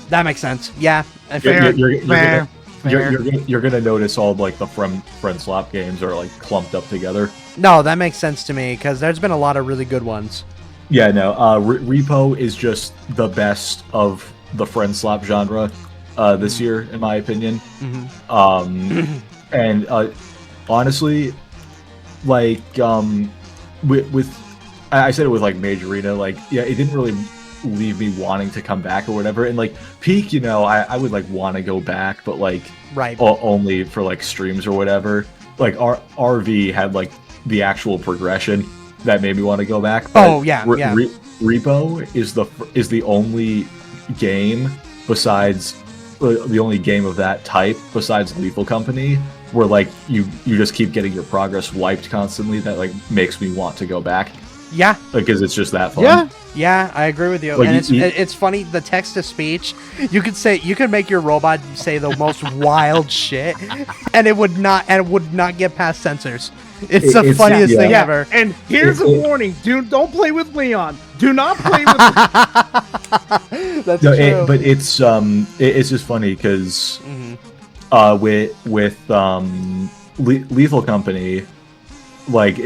That makes sense. Yeah, I You're, figured. you're, Fair. you're gonna notice all like the friend slap games are like clumped up together. No, that makes sense to me because there's been a lot of really good ones. Yeah, no. Repo is just the best of the friend slap genre this year, in my opinion. And honestly, like with I said it with like Majorina, like yeah, it didn't really leave me wanting to come back or whatever. And like Peak, you know, I would like want to go back, but like Right. only for like streams or whatever. Like RV had like the actual progression that made me want to go back. But Oh, yeah, yeah. Repo is the only game besides the only game of that type besides Lethal Company where like you just keep getting your progress wiped constantly that like makes me want to go back Yeah, because it's just that fun. Yeah. yeah, I agree with you. Like, And you- it's funny, the text to speech. You could make your robot say the most wild shit, and it would not get past censors. It's the It's- funniest yeah. thing Yeah, ever. and here's a It- warning: don't play with Leon. Do not play with. That's No, true. but it's just funny because with Lethal Company, like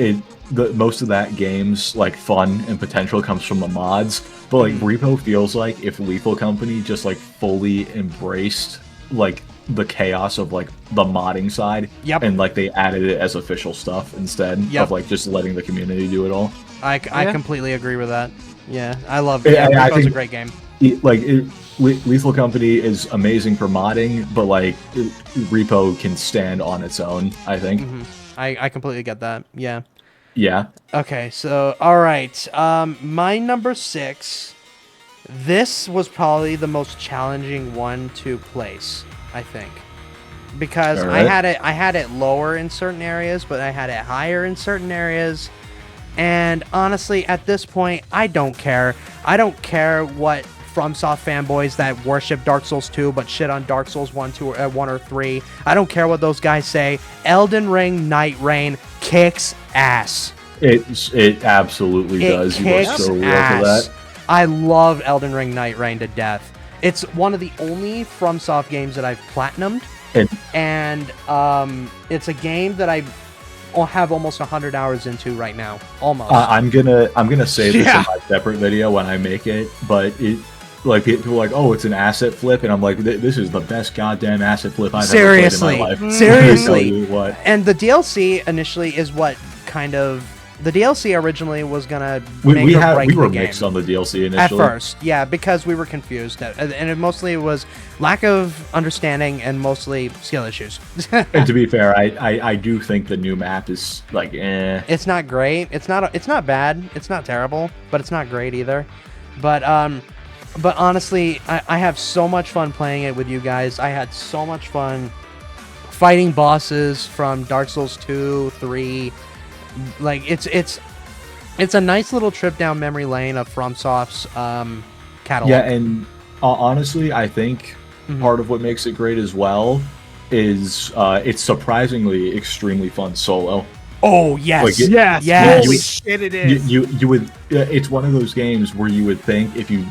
most of that game's like fun and potential comes from the mods, but like Repo feels like if Lethal Company just like fully embraced like the chaos of like the modding side, Yep. and like they added it as official stuff instead Yep. of like just letting the community do it all. I Yeah. completely agree with that. Yeah, I love. Yeah, Yeah, I Repo's a think- great game. Lethal Company is amazing for modding, but like Repo can stand on its own, I think. I completely get that. Yeah. Yeah. Okay, so all right. My number 6. This was probably the most challenging one to place, I think, because All I right. had it lower in certain areas, but I had it higher in certain areas. And honestly, at this point, I don't care. I don't care what FromSoft fanboys that worship Dark Souls 2 but shit on Dark Souls 1, 2, 1 or 3. I don't care what those guys say. Elden Ring Night Rain kicks ass. It absolutely It does. You are kicks so real ass. for that. I love Elden Ring Night Rain to death. It's one of the only FromSoft games that I've platinumed, and it's a game that I have almost 100 hours into right now. Almost. I'm gonna say this Yeah. in my separate video when I make it, but it like people are like, oh, it's an asset flip, and I'm like, this is the best goddamn asset flip I've Seriously. ever played in my life. Seriously. I tell you what. And the DLC initially is what kind of... The DLC originally was gonna We make or break we were the game. mixed on the DLC initially. At first, yeah, because we were confused, and it mostly was lack of understanding and mostly skill issues. And to be fair, I do think the new map is like, It's not great. It's not bad. It's not terrible, but it's not great either. But honestly, I have so much fun playing it with you guys. I had so much fun fighting bosses from Dark Souls 2, 3, Like it's a nice little trip down memory lane of FromSoft's catalog. Yeah, and honestly, I think Mhm. part of what makes it great as well is it's surprisingly extremely fun solo. Oh yes, Like, Yes. Yes. Holy shit, it is. You would it's one of those games where you would think if you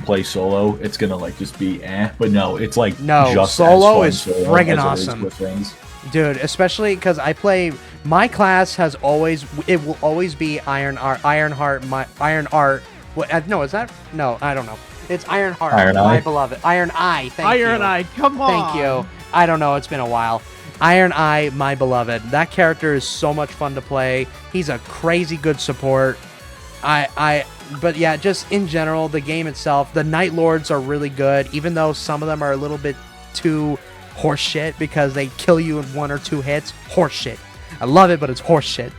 play solo, it's gonna like just be but no, it's like No, just solo as fun is solo friggin' as it is awesome. with friends. dude. Especially because I play. My class has always. It will always be Ironheart. My Ironheart. What? No, is that? No, I don't know. It's Ironheart. Iron my Eye? beloved. Iron Eye. Thank you. Iron Eye, come on. Thank you. I don't know. It's been a while. Iron Eye, my beloved. That character is so much fun to play. He's a crazy good support. But yeah, just in general, the game itself, the Night Lords are really good, even though some of them are a little bit too horseshit because they kill you in 1 or 2 hits. Horseshit. I love it, but it's horseshit.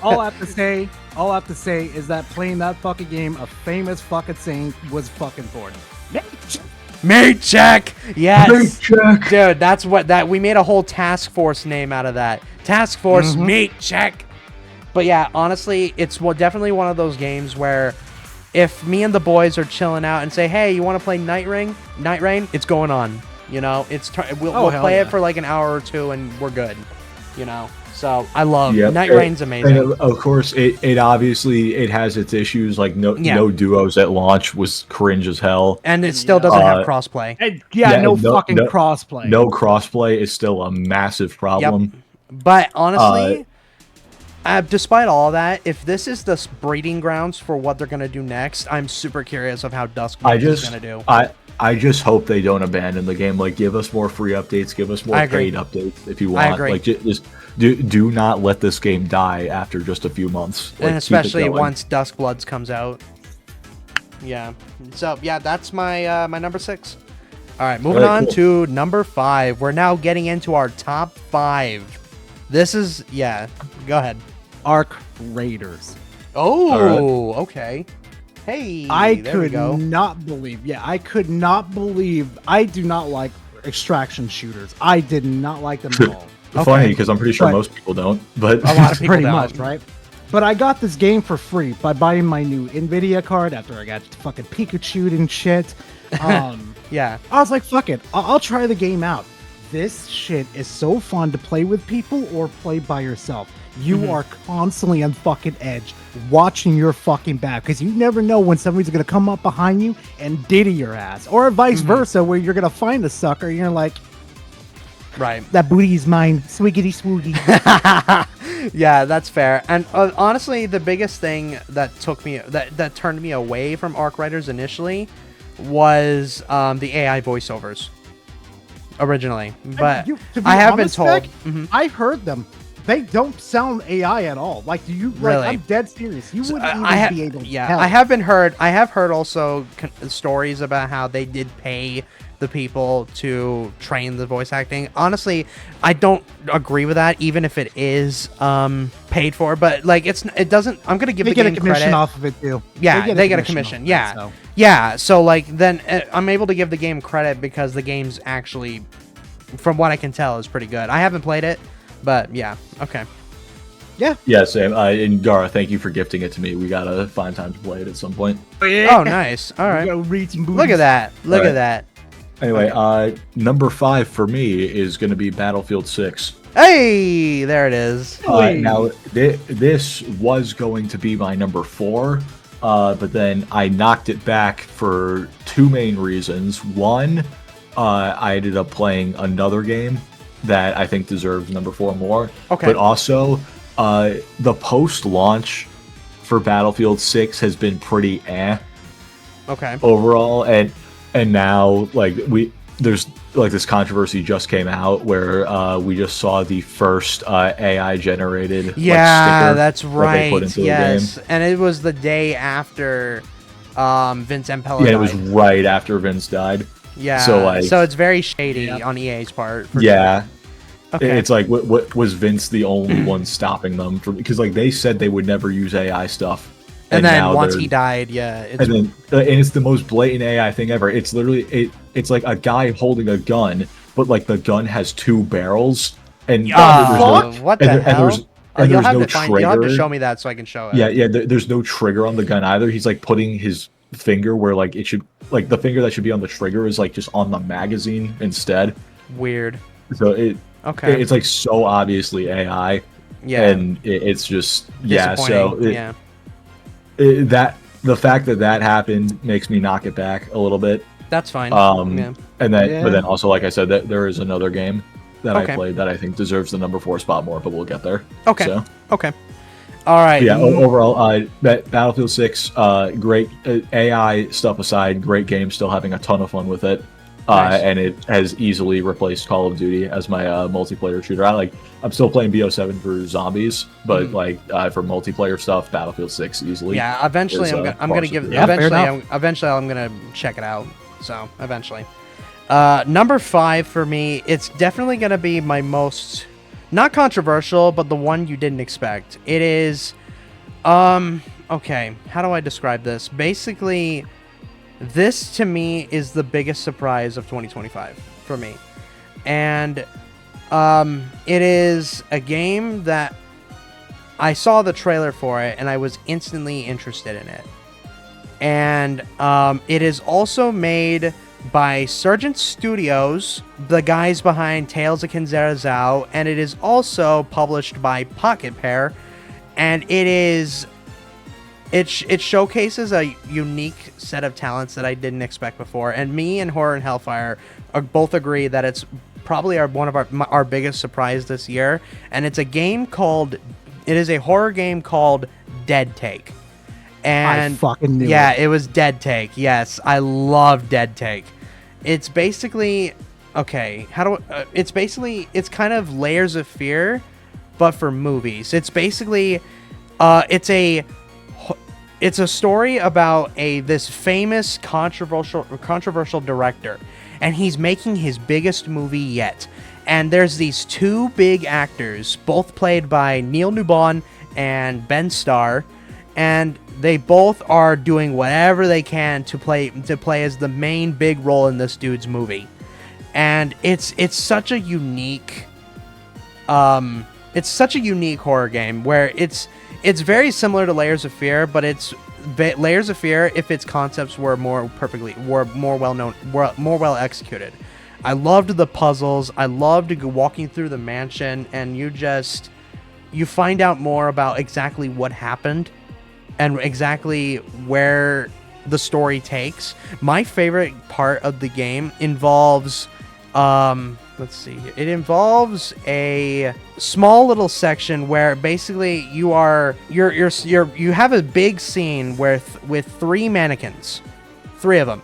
all I have to say is that playing that fucking game, a famous fucking saying was fucking bored. Mate check. Yes. Mate check. Dude, that's what we made a whole task force name out of that. Task force mate check. But yeah, honestly, it's definitely one of those games where if me and the boys are chilling out and say, "Hey, you want to play Night Rain?" It's going on. You know, we'll hell play yeah. it for like an hour or two and we're good. You know. So I love Yep. Night Rain's amazing. And of course, it obviously it has its issues. Like no duos at launch was cringe as hell. And it still doesn't have crossplay. And Yeah, no and fucking crossplay. No crossplay is still a massive problem. But honestly, despite all that, if this is the breeding grounds for what they're gonna do next, I'm super curious of how Duskblade is gonna do. I just hope they don't abandon the game. Like, give us more free updates, give us more paid updates if you want. I agree. Like, just do not let this game die after just a few months. Like, And especially once Duskbloods comes out. Yeah. So yeah, that's my my number 6. All right, moving on to number 5. We're now getting into our top 5. This is Go ahead. Arc Raiders. Oh, okay. Hey, I there we could go. not believe. Yeah, I could not believe. I do not like extraction shooters. I did not like them at all. Funny because I'm pretty sure But- most people don't. But A lot of people Pretty don't. much, right? But I got this game for free by buying my new Nvidia card after I got fucking Pikachu'd and shit. Yeah. I was like, fuck it. I'll try the game out. This shit is so fun to play with people or play by yourself. You are constantly on fucking edge, watching your fucking back, because you never know when somebody's gonna come up behind you and diddy your ass, or vice versa, where you're gonna find a sucker and you're like, Right. that booty is mine, swiggity swoogie. Yeah, that's fair. And honestly, the biggest thing that that turned me away from Arc Riders initially was the AI voiceovers originally. But To be I have been honest, told. Beck, I've heard them. They don't sound AI at all. Like, do you? Really? Like, I'm dead serious. You wouldn't even be able to tell. I have heard also stories about how they did pay the people to train the voice acting. Honestly, I don't agree with that, even if it is paid for. But like, it doesn't. I'm gonna give They the get game a commission credit. off of it too. Yeah, they get a commission. commission. off of Yeah, it, so. yeah. So like, then I'm able to give the game credit because the game's actually, from what I can tell, is pretty good. I haven't played it, but yeah. Okay. yeah, same. And Garaa, thank you for gifting it to me. We gotta find time to play it at some point. Oh, nice. All right. Go read some Look at that. Look All at right. that. Anyway, number 5 for me is gonna be Battlefield 6. Hey, there it is. Now, this was going to be my number 4, but then I knocked it back for 2 main reasons. One, I ended up playing another game that I think deserves number 4 more. Okay. But also, the post-launch for Battlefield 6 has been pretty Okay. overall, and now there's like this controversy just came out where we just saw the first AI generated Yeah, sticker that's that right. they put into Yes, the game. and it was the day after Vince Impella Yeah, died. it was right after Vince died. Yeah, so, so it's very shady on EA's part. For Yeah. sure. Okay. It's like, what was Vince the only one stopping them from? Because like they said they would never use AI stuff, and then now once they're- he died, yeah, it's, and it's the most blatant AI thing ever. It's literally it's like a guy holding a gun, but like the gun has 2 barrels, and there's no- what and the there- and hell? And You'll there's have no to find. You'll have to trigger. show me that so I can show it. Yeah. There's no trigger on the gun either. He's like putting his finger where like it should, like the finger that should be on the trigger is like just on the magazine instead. Weird. So Okay. it's like so obviously AI. Yeah. And it's just yeah. So Disappointing. that the fact that happened makes me knock it back a little bit. That's fine. And then Yeah. but then also like I said, that there is another game that Okay. I played that I think deserves the number 4 spot more, but we'll get there. Okay. So Okay. All right. yeah, overall, that Battlefield 6, great AI stuff aside, great game. Still having a ton of fun with it, Nice. and it has easily replaced Call of Duty as my multiplayer shooter. I'm still playing BO7 for zombies, but for multiplayer stuff, Battlefield 6 easily. Yeah. Eventually, is, I'm gonna give. Yeah, fair Eventually, I'm gonna check it out. So eventually, number 5 for me, it's definitely gonna be my most. Not controversial, but the one you didn't expect. It is, okay, how do I describe this? Basically, this to me is the biggest surprise of 2025 for me. And it is a game that I saw the trailer for it and I was instantly interested in it. And it is also made by Surgeon Studios, the guys behind Tales of Kinzera Zao, and it is also published by Pocket Pair, and it showcases a unique set of talents that I didn't expect before, and me and Horror and Hellfire both agree that it's probably one of our biggest surprise this year, and it is a horror game called Dead Take. And I fucking knew yeah, it. it was Dead Take. Yes, I love Dead Take. It's basically okay. It's kind of Layers of Fear, but for movies. It's basically, it's a story about this famous controversial director, and he's making his biggest movie yet. And there's these 2 big actors, both played by Neil Newbon and Ben Starr, and they both are doing whatever they can to play as the main big role in this dude's movie. And it's such a unique horror game where it's very similar to Layers of Fear, but it's Layers of Fear if its concepts were more well executed. I loved the puzzles. I loved walking through the mansion, and you find out more about exactly what happened and exactly where the story takes. My favorite part of the game involves, let's see here. It involves a small little section where basically you have a big scene with 3 mannequins, 3 of them,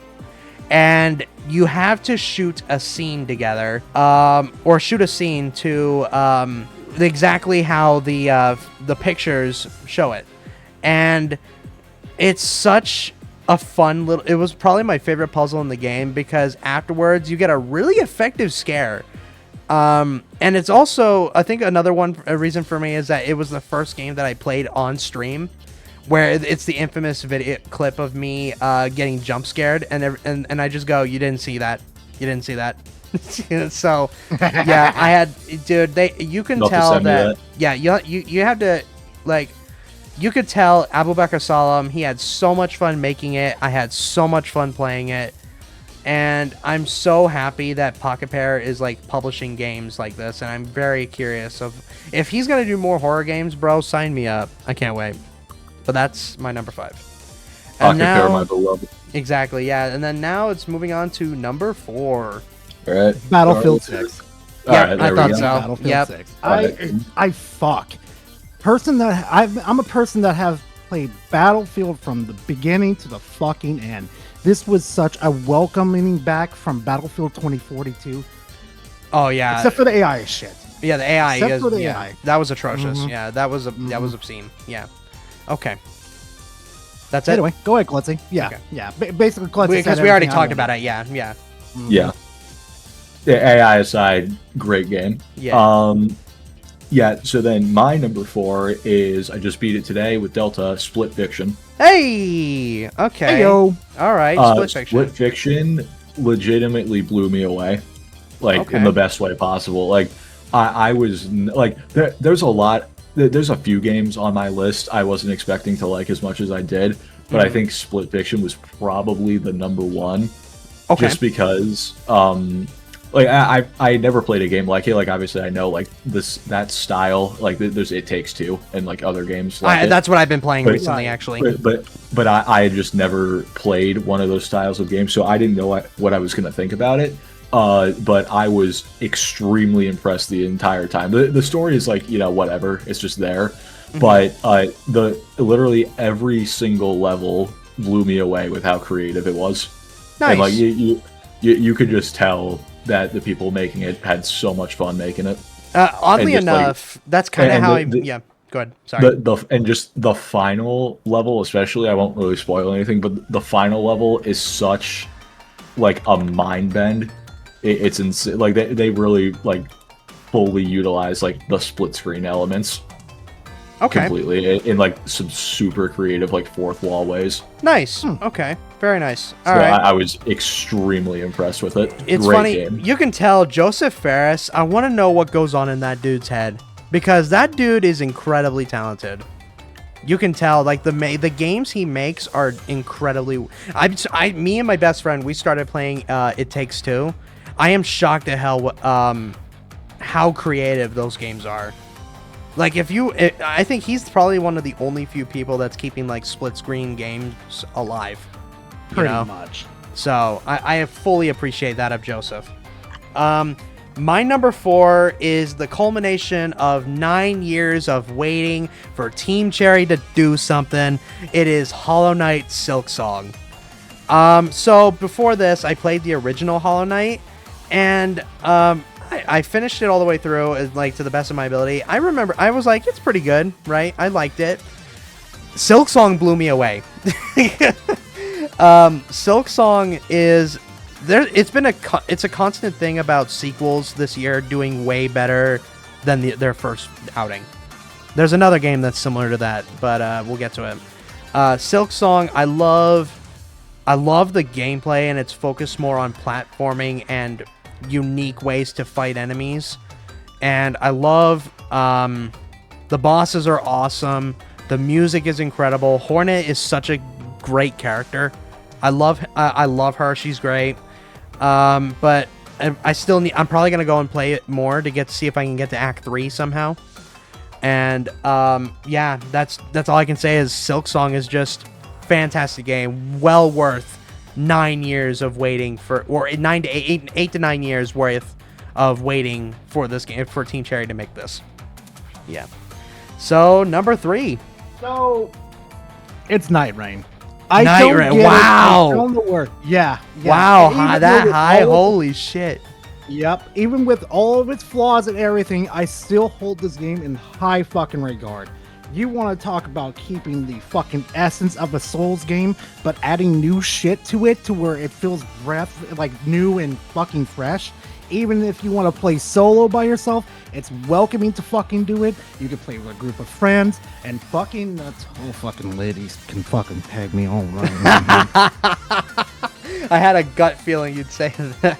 and you have to shoot a scene together, or shoot a scene to exactly how the pictures show it. And it's such a fun little... It was probably my favorite puzzle in the game because afterwards you get a really effective scare. And it's also... I think a reason for me is that it was the first game that I played on stream, where it's the infamous video clip of me getting jump scared, and I just go, "You didn't see that. You didn't see that." So, yeah, I had... Dude, you can tell that... Yeah, you have to... Like... You could tell Abu Bakr Salam, he had so much fun making it. I had so much fun playing it. And I'm so happy that Pocket Pair is like publishing games like this. And I'm very curious of if he's going to do more horror games, bro, sign me up. I can't wait. But that's my number 5. Pocket Pair, my beloved. Exactly, yeah. And then now it's moving on to number 4. All right. Battlefield 6. Yeah, I thought so. Battlefield Yep. 6. Alright. I fuck. I'm a person that have played Battlefield from the beginning to the fucking end. This was such a welcoming back from Battlefield 2042. Oh yeah. Except for the AI shit. Yeah, the AI. Except for the yeah, AI. That was atrocious. Mhm. Yeah, that was obscene. Yeah. Okay. That's it. Anyway, go ahead, Klutzy. Yeah, Okay. yeah. Basically, Klutzy Because said we already everything I talked wanted. about it. Yeah, yeah, Yeah. AI aside, great game. yeah. Yeah, so then my number 4 is, I just beat it today with Delta, Split Fiction. Hey. Okay. Heyo. All right. Split Fiction. Split Fiction legitimately blew me away, like Okay. in the best way possible. Like I was like, there's a lot there's a few games on my list I wasn't expecting to like as much as I did, but I think Split Fiction was probably the number one. Okay. Just because, like I never played a game like it. Like obviously I know like that style. Like there's It Takes Two and like other games. Like That's what I've been playing But- recently, actually. but I had just never played one of those styles of games, so I didn't know what I was gonna think about it. But I was extremely impressed the entire time. The story is like, whatever, it's just there. But the literally every single level blew me away with how creative it was. Nice. And like you could just tell that the people making it had so much fun making it. Oddly and just, like- enough, that's kind of and how the- go ahead. Sorry. And just the final level, especially, I won't really spoil anything, but the final level is such like a mind bend. It's insane. Like they really like fully utilize like the split screen elements Okay. completely in like some super creative like fourth wall ways. Nice. Okay. Very nice. All So right. I was extremely impressed with it. It's Great funny. game. You can tell Joseph Ferris. I want to know what goes on in that dude's head because that dude is incredibly talented. You can tell, like the games he makes are incredibly. Me and my best friend, we started playing It Takes Two. I am shocked at how creative those games are. Like I think he's probably one of the only few people that's keeping like split screen games alive. Pretty much. So I fully appreciate that of Joseph. My number 4 is the culmination of 9 years of waiting for Team Cherry to do something. It is Hollow Knight Silksong. So before this, I played the original Hollow Knight, and I finished it all the way through, like to the best of my ability. I remember I was like, it's pretty good, right? I liked it. Silksong blew me away. Silksong is there. It's a constant thing about sequels this year doing way better than their first outing. There's another game that's similar to that, but we'll get to it. Silksong, I love the gameplay, and it's focused more on platforming and unique ways to fight enemies. And I love the bosses are awesome. The music is incredible. Hornet is such a great character. I love her. She's great. But I still need. I'm probably gonna go and play it more to see if I can get to Act 3 somehow. And yeah, that's all I can say. Is Silksong is just fantastic game. Well worth 9 years of waiting for, or 8 to 9 years worth of waiting for this game, for Team Cherry to make this. Yeah. So number 3. So it's Night Rain. Night Rain. Wow. I don't know where. Yeah. Wow. Even That with high. all of- Holy shit. Yep. Even with all of its flaws and everything, I still hold this game in high fucking regard. You want to talk about keeping the fucking essence of a Souls game, but adding new shit to it to where it feels like new and fucking fresh. Even if you want to play solo by yourself, it's welcoming to fucking do it. You can play with a group of friends, and fucking all fucking ladies can fucking tag me on right now. I had a gut feeling you'd say that.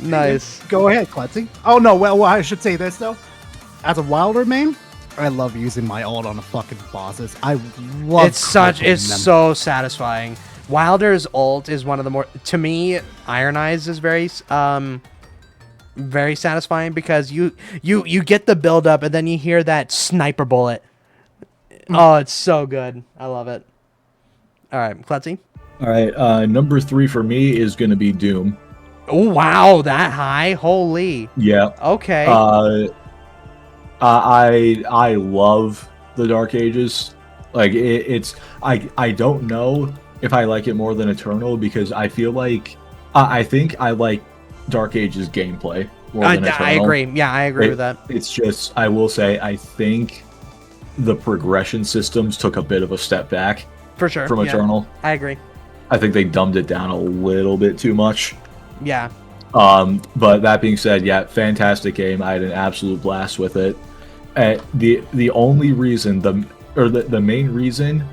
Nice. Go ahead, Klutzy. Oh no, well, I should say this though. As a Wilder main, I love using my ult on the fucking bosses. I love It's crippling them. so satisfying. Wilder's ult is one of the more, to me, Iron Eyes is very satisfying because you get the build up and then you hear that sniper bullet. Oh, it's so good. I love it. All right, Klutzy. All right, number 3 for me is going to be Doom. Oh wow, that high! Holy. Yeah. Okay. I love the Dark Ages. Like I don't know if I like it more than Eternal because I feel like I think I like Dark Ages gameplay more than Eternal. I agree. Yeah, I agree with that. It's just I will say I think the progression systems took a bit of a step back For sure. from yeah, Eternal. I agree. I think they dumbed it down a little bit too much. Yeah. But that being said, yeah, fantastic game. I had an absolute blast with it. The only reason the main reason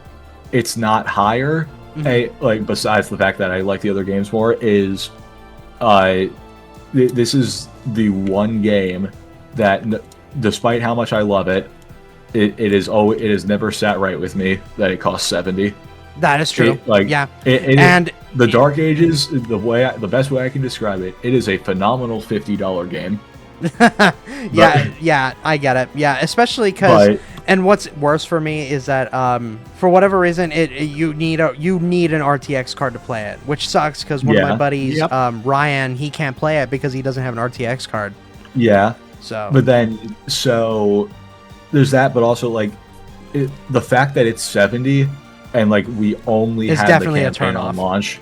it's not higher, like besides the fact that I like the other games more, is this is the one game that despite how much I love it, it has never sat right with me that it costs $70. That is true. Yeah. And the Dark Ages, the best way I can describe it, it is a phenomenal $50 game. Yeah, I get it. Yeah, especially because, and what's worse for me is that for whatever reason, you need an RTX card to play it, which sucks because one of my buddies, Ryan, he can't play it because he doesn't have an RTX card. Yeah. So. But then, so there's that, but also like the fact that it's 70 and like we only it's had definitely the a turn campaign on off. launch.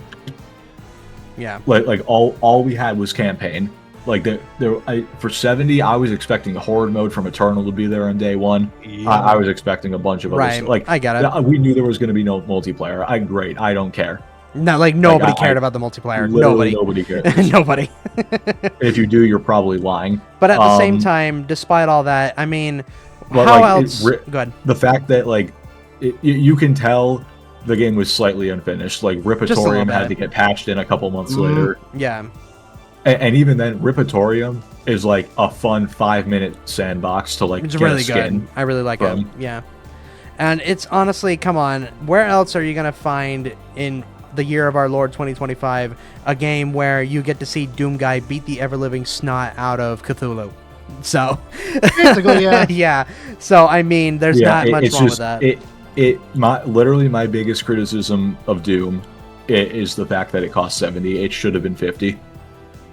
Yeah. Like all we had was campaign. Like for 70, I was expecting horde mode from Eternal to be there on day one. Yeah. I was expecting a bunch of other stuff. Like I get it. We knew there was going to be no multiplayer. I don't care. No, like nobody cared about the multiplayer. Nobody cared. Nobody. If you do, you're probably lying. But at the same time, despite all that, I mean, how like, else? Go ahead. The fact that like you can tell the game was slightly unfinished. Like Ripatorium had to get patched in a couple months later. Yeah. And even then, Ripatorium is like a fun 5-minute sandbox to like it's get really a skin. Good. I really like it. Yeah. And it's honestly, come on, where else are you gonna find in the year of our Lord 2025 a game where you get to see Doom Guy beat the ever-living snot out of Cthulhu? So basically, yeah. Yeah. So I mean, there's not much wrong with that. Literally my biggest criticism of Doom is the fact that it costs 70. It should have been 50.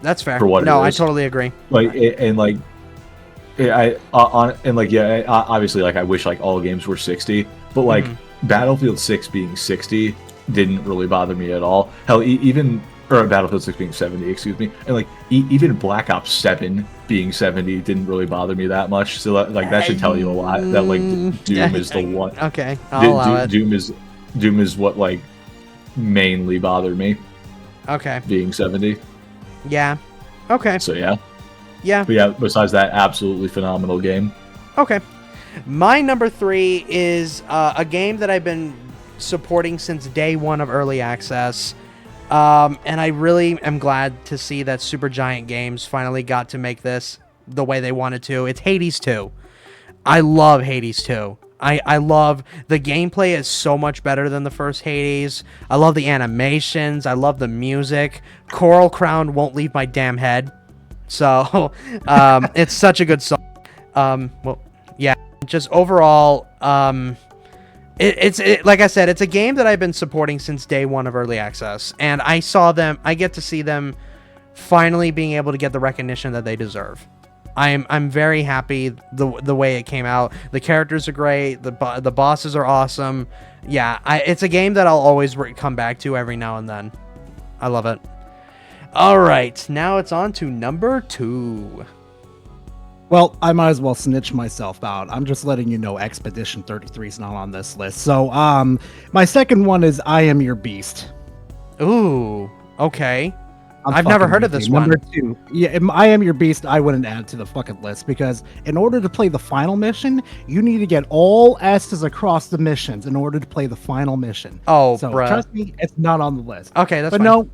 That's fair. For what no, it I is. totally agree. Like obviously like I wish like all games were 60, but like Battlefield 6 being 60 didn't really bother me at all. Hell, Battlefield 6 being 70, excuse me, and like even Black Ops 7 being 70 didn't really bother me that much. So that should tell you a lot. That like Doom is the one. Okay, I'll allow it. Doom is what like mainly bothered me. Okay. Being 70. Yeah. Okay. So yeah. Yeah. But yeah, besides that, absolutely phenomenal game. Okay. My number 3 is a game that I've been supporting since day one of early access. And I really am glad to see that Supergiant Games finally got to make this the way they wanted to. It's Hades 2. I love Hades 2. I love the gameplay is so much better than the first Hades. I love the animations. I love the music. Coral Crown won't leave my damn head. So, it's such a good song. Well, yeah, just overall, it's like I said, it's a game that I've been supporting since day one of early access, and I get to see them finally being able to get the recognition that they deserve. I'm very happy the way it came out. The characters are great. The bosses are awesome. Yeah, it's a game that I'll always come back to every now and then. I love it. All right, now it's on to number 2. Well, I might as well snitch myself out. I'm just letting you know Expedition 33 is not on this list. So, my second one is I Am Your Beast. Ooh, okay. I've never heard of this one. Number 2. Yeah, I Am Your Beast, I wouldn't add to the fucking list because in order to play the final mission, you need to get all S's across the missions in order to play the final mission. Oh, so bruh. Trust me, it's not on the list. Okay, that's but fine. No,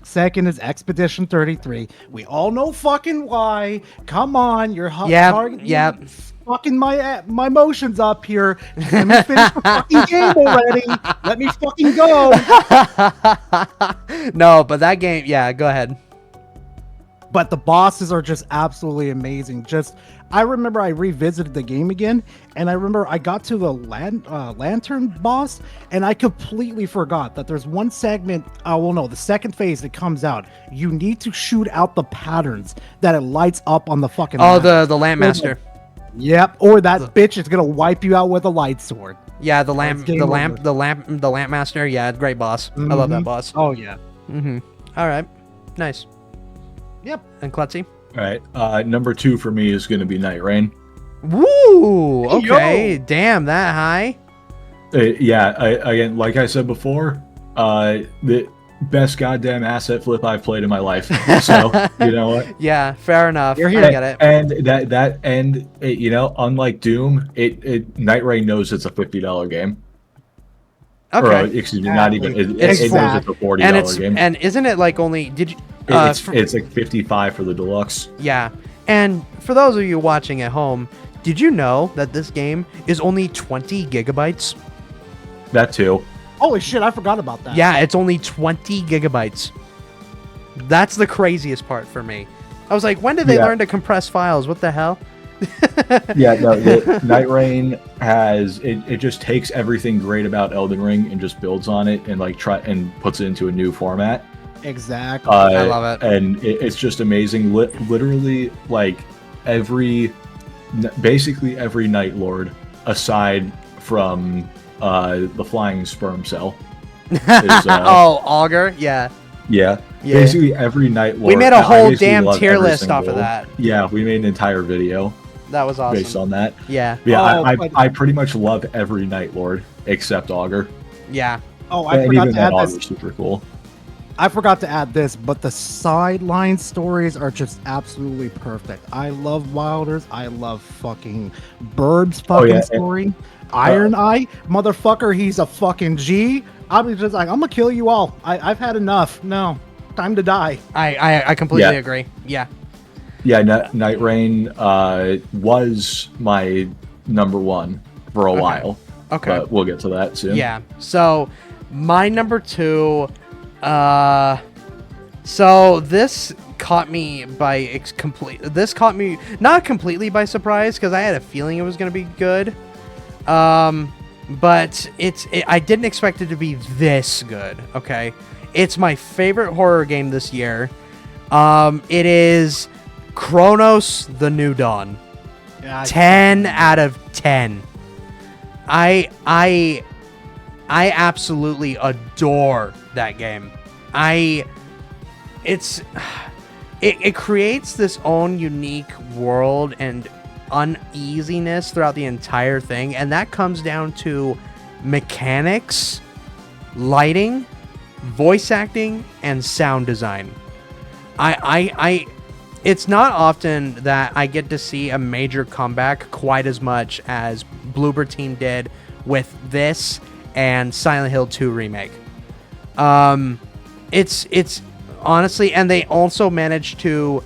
second is Expedition 33. We all know fucking why. Come on, you're fucking my motions up here. Let me finish the fucking game already. Let me fucking go. No, but that game, yeah, go ahead. But the bosses are just absolutely amazing. I remember I revisited the game again, and I remember I got to the lantern boss, and I completely forgot that there's one segment, the second phase that comes out. You need to shoot out the patterns that it lights up on the fucking the lamp master. Yep, or that bitch is gonna wipe you out with a light sword. Yeah, the lamp master. Yeah, great boss. I love that boss. Oh yeah. All right, nice. Yep. And Klutzy? All right. Number 2 for me is going to be Night Rain. Woo! Okay. Yo. Damn, that high? Again, like I said before, the best goddamn asset flip I've played in my life. So, you know what? Yeah, fair enough. You're here. I get it. And unlike Doom, Night Rain knows it's a $50 game. Okay. Or, excuse me, not even. It knows it's a $40 game. And isn't it like only? It's like $55 for the deluxe. Yeah, And for those of you watching at home, did you know that this game is only 20 gigabytes? That too. Holy shit, I forgot about that. Yeah, it's only 20 gigabytes. That's the craziest part for me. I was like, when did they learn to compress files? What the hell? Yeah, no, Night Rain has it just takes everything great about Elden Ring and just builds on it and like puts it into a new format. Exactly. I love it. And it's just amazing. Literally, like basically every Night Lord, aside from the flying sperm cell. Is, oh, Augur? Yeah. Yeah. Yeah. Basically every Night Lord. We made a I whole basically damn love tier every list off of single- that. Yeah, we made an entire video That was awesome. based on that. Yeah. Yeah, Oh, I pretty much love every Night Lord except Augur. Yeah. Oh, I And forgot even to add that this. Augur's super cool. I forgot to add this, but the sideline stories are just absolutely perfect. I love Wilders. I love fucking Bird's fucking yeah, and- story. Iron Eye, motherfucker, he's a fucking G. I'll be just like, I'm gonna kill you all. I've had enough. No, time to die. I completely Yeah. agree. Yeah. Yeah, Night Rain was my number one for a while. Okay. But we'll get to that soon. Yeah. So my number 2, so this caught me by This caught me not completely by surprise because I had a feeling it was gonna be good. But I didn't expect it to be this good. Okay. It's my favorite horror game this year. It is Chronos: The New Dawn. Yeah, 10 out of 10. I absolutely adore that game. It creates this own unique world and uneasiness throughout the entire thing, and that comes down to mechanics, lighting, voice acting, and sound design. It's not often that I get to see a major comeback quite as much as Bloober Team did with this and Silent Hill 2 remake. It's honestly, and they also managed to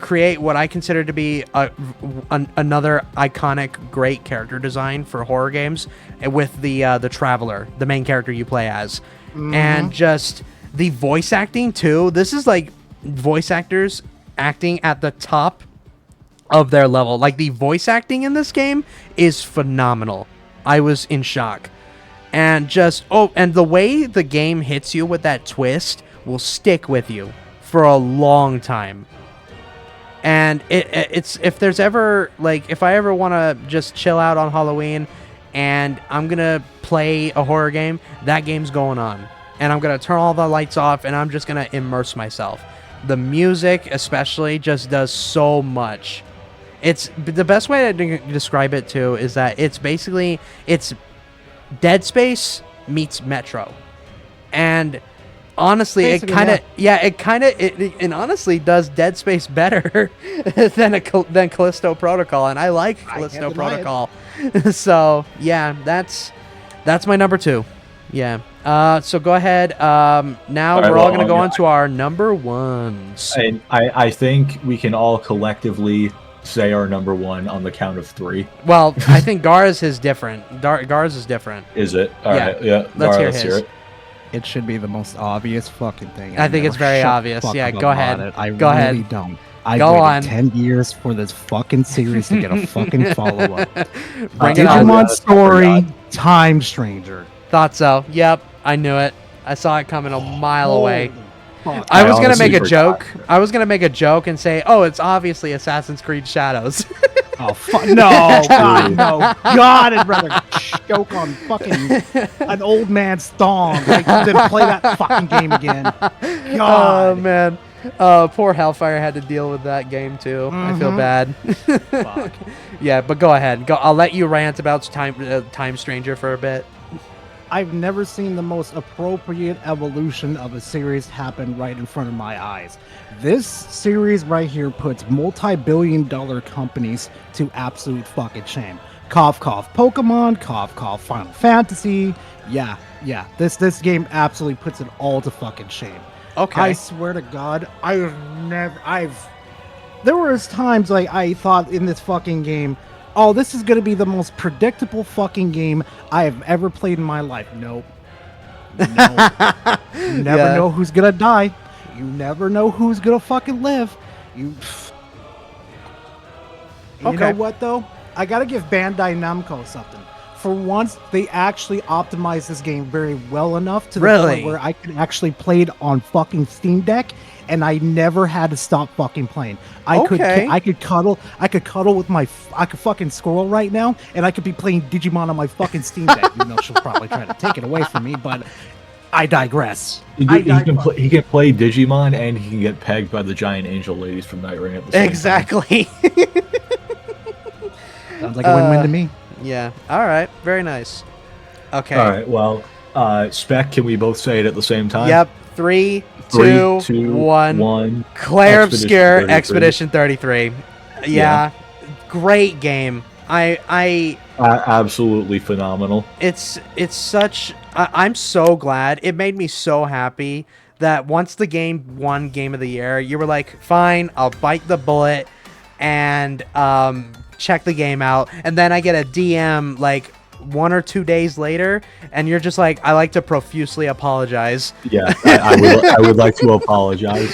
create what I consider to be another iconic, great character design for horror games with the Traveler, the main character you play as, and just the voice acting too. This is like voice actors acting at the top of their level. Like the voice acting in this game is phenomenal. I was in shock. And and the way the game hits you with that twist will stick with you for a long time. And it's if there's ever if I ever want to just chill out on Halloween and I'm gonna play a horror game, that game's going on, and I'm gonna turn all the lights off and I'm just gonna immerse myself. The music especially just does so much. It's the best way to describe it too is that it's Dead Space meets Metro, and honestly, Basically, it honestly does Dead Space better than Callisto Protocol, and I like Callisto Protocol. So yeah, that's my number 2. Yeah. So go ahead. Now we're all gonna go on to our number 1s. And I think we can all collectively say our number 1 on the count of 3. Well, I think Gara's is different. Gara's is different. Is it? All Yeah. right. Yeah. Let's All hear right, his. hear it. It should be the most obvious fucking thing. I think it's never very shut the obvious. fuck Yeah, up go ahead. about it. I Go really ahead. don't. I Go waited on. 10 years for this fucking series to get a fucking follow-up. Bring it on. Digimon Yeah, Story, Time Stranger. Thought so. Yep, I knew it. I saw it coming a mile away. Holy fuck. I was I gonna make a honestly joke. forgot. I was gonna make a joke and say, "Oh, it's obviously Assassin's Creed Shadows." Oh fuck no! God no! God, I'd rather choke on fucking an old man's thong than play that fucking game again. Oh God, man, poor Hellfire had to deal with that game too. I feel bad. fuck. Yeah, but go ahead. Go. I'll let you rant about Time Stranger for a bit. I've never seen the most appropriate evolution of a series happen right in front of my eyes. This series right here puts multi-billion-dollar companies to absolute fucking shame. Cough, cough, Pokemon, cough, cough, Final Fantasy. Yeah. This game absolutely puts it all to fucking shame. Okay. I swear to God, I've there was times like I thought in this fucking game, oh, this is gonna be the most predictable fucking game I have ever played in my life. Nope. No. You never Yeah. know who's gonna die. You never know who's gonna fucking live. You Okay. know what though? I gotta give Bandai Namco something. For once, they actually optimized this game very well enough to the Really? point where I could actually play it on fucking Steam Deck, and I never had to stop fucking playing. I could cuddle with my I could fucking squirrel right now, and I could be playing Digimon on my fucking Steam Deck. You know, she'll probably try to take it away from me, but I digress. He can play Digimon, and he can get pegged by the giant angel ladies from Night Rain at the same time. Exactly. Sounds like a win-win to me. Yeah. All right. Very nice. Okay. All right. Well, Spec, can we both say it at the same time? Yep. 3, 2, 1. Claire Obscure Expedition 33. Yeah. Great game. Absolutely phenomenal. It's such. I'm so glad. It made me so happy that once the game won Game of the Year, you were like, fine, I'll bite the bullet and check the game out. And then I get a DM like 1 or 2 days later, and you're just like, I like to profusely apologize. Yeah, I would like to apologize.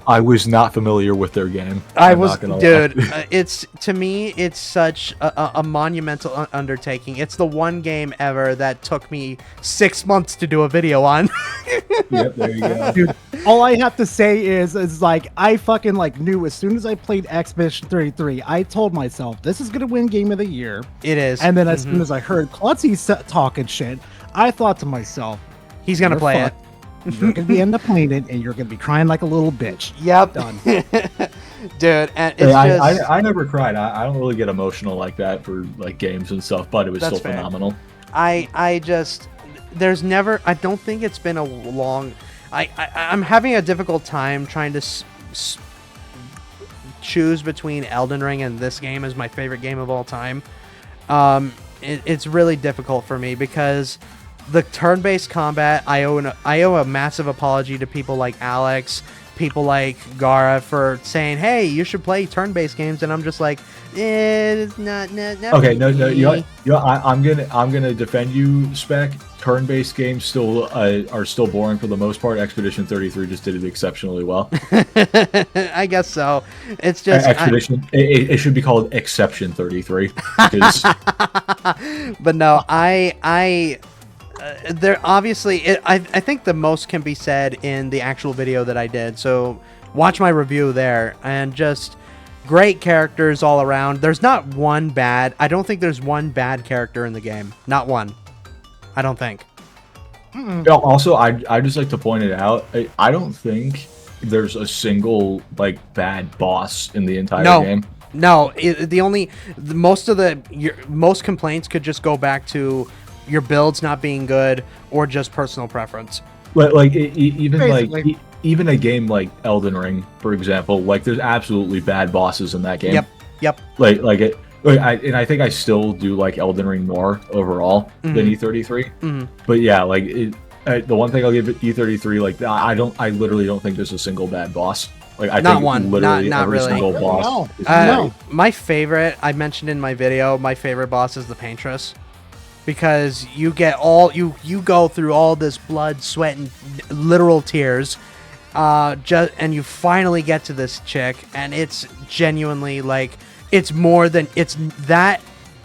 I was not familiar with their game. Dude. It's, to me, it's such a monumental undertaking. It's the one game ever that took me 6 months to do a video on. Yep, there you go. Dude, all I have to say is like, I fucking like knew as soon as I played Expedition 33, I told myself this is gonna win Game of the Year. It is. And then as soon as I heard Klutzy talking shit, I thought to myself, he's gonna play it. You're gonna be end up playing it, and you're gonna be crying like a little bitch. Yep. Done. Dude, and it's I never cried. I don't really get emotional like that for like games and stuff, but it was That's still fair. phenomenal. I just, there's never, I don't think it's been a long, I'm having a difficult time trying to choose between Elden Ring and this game as my favorite game of all time. It's really difficult for me because the turn-based combat, I owe a massive apology to people like Alex, people like Garaa for saying, hey, you should play turn-based games, and I'm just like, it's not Okay, no, I'm gonna defend you, Spec. Turn-based games still are still boring for the most part. Expedition 33 just did it exceptionally well. I guess so. It's just Expedition. It should be called Exception 33. 'Cause but no, there obviously, I think the most can be said in the actual video that I did. So watch my review there, and just great characters all around. There's not one bad. I don't think there's one bad character in the game. Not one. I don't think. Also, I just like to point it out. I don't think there's a single like bad boss in the entire game. No, most complaints could just go back to your builds not being good or just personal preference. Like even Basically. like even a game like Elden Ring, for example, like there's absolutely bad bosses in that game. Yep. I think I still do like Elden Ring more overall than E33. But yeah, like the one thing I'll give it E33, like I literally don't think there's a single bad boss. Like I Not think one. literally Not every really. single boss. is No. My favorite, I mentioned in my video, my favorite boss is the Paintress. Because you get you go through all this blood, sweat, and literal tears, and you finally get to this chick, and it's genuinely like it's that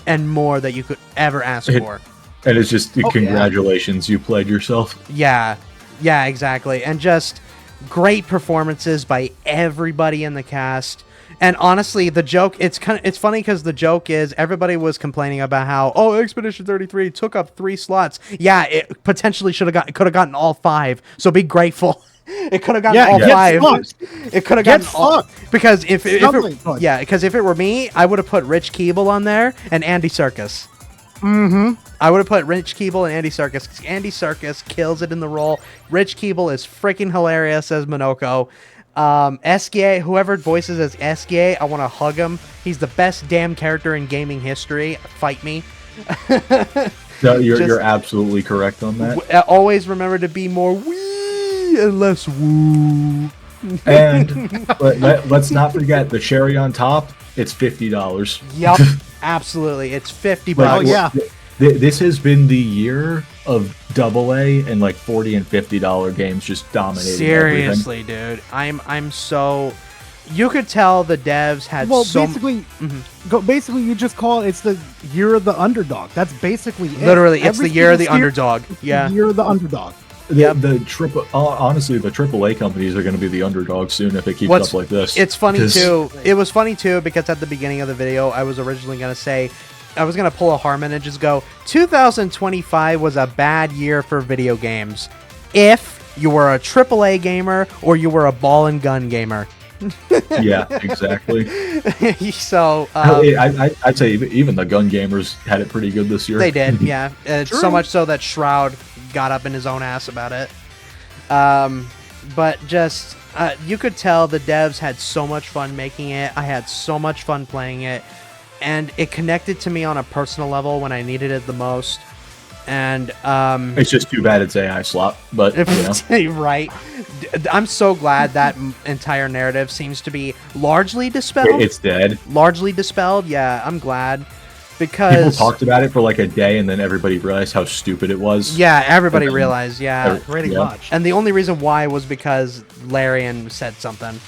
and more that you could ever ask for. And it's just congratulations, you played yourself. Yeah, exactly, and just great performances by everybody in the cast. And honestly, the joke, it's funny because the joke is everybody was complaining about how, Expedition 33 took up 3 slots. Yeah, it potentially could have gotten all 5. So be grateful. It could have gotten all 5. It could have gotten all, because if it were me, I would have put Rich Keeble on there and Andy Serkis. I would have put Rich Keeble and Andy Serkis, because Andy Serkis kills it in the role. Rich Keeble is freaking hilarious as Minoko. Eskie, whoever voices as Eskie, I want to hug him. He's the best damn character in gaming history. Fight me. No, you're absolutely correct on that. Always remember to be more wee and less woo. And let's not forget the cherry on top. It's $50. Yup, absolutely. It's 50 Like, bucks. Oh, yeah. This has been the year of AA and like $40 and $50 games just dominating everything. Seriously, dude. I'm so. You could tell the devs had Well, so. basically, basically, you just call it's the year of the underdog. That's basically it. Literally, it's Every the year of the single underdog. Yeah. Year of the underdog. Honestly, the AAA companies are going to be the underdogs soon if it keeps up like this. It's funny 'Cause- too. It was funny too because at the beginning of the video, I was originally gonna say, I was gonna pull a Harmon and just go, 2025 was a bad year for video games. If you were a AAA gamer or you were a ball and gun gamer. Yeah, exactly. So I'd say even the gun gamers had it pretty good this year. they did, yeah. So True. much so that Shroud got up in his own ass about it. But just you could tell the devs had so much fun making it. I had so much fun playing it, and it connected to me on a personal level when I needed it the most. And It's just too bad it's AI slop, but you know. right. I'm so glad that entire narrative seems to be largely dispelled. It's dead. Largely dispelled. Yeah, I'm glad People because talked about it for like a day, and then everybody realized how stupid it was. yeah, everybody And then- realized. Yeah, Pretty Yeah. much. and the only reason why was because Larian said something,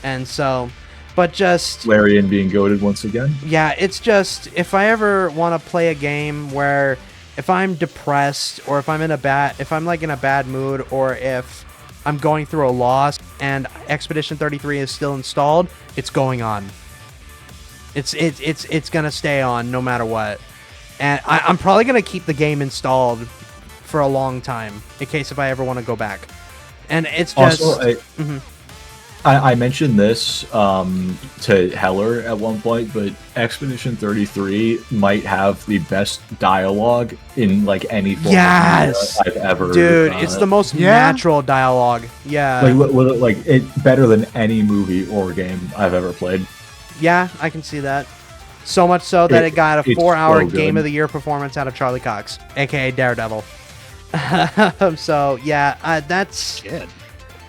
and so, but just Larian being goaded once again. yeah, it's just if I ever want to play a game where if I'm depressed or if I'm in a bad mood or if I'm going through a loss and Expedition 33 is still installed, it's going on. It's gonna stay on no matter what, and I'm probably gonna keep the game installed for a long time in case if I ever want to go back. And it's just Also, I mentioned this to Heller at one point, but Expedition 33 might have the best dialogue in like any form Yes! of media I've ever. dude, it's the most Yeah. natural dialogue. Yeah, like it better than any movie or game I've ever played. yeah, I can see that. So much so that it got a It's 4-hour so good. Game of the Year performance out of Charlie Cox, aka Daredevil. So yeah, that's Shit.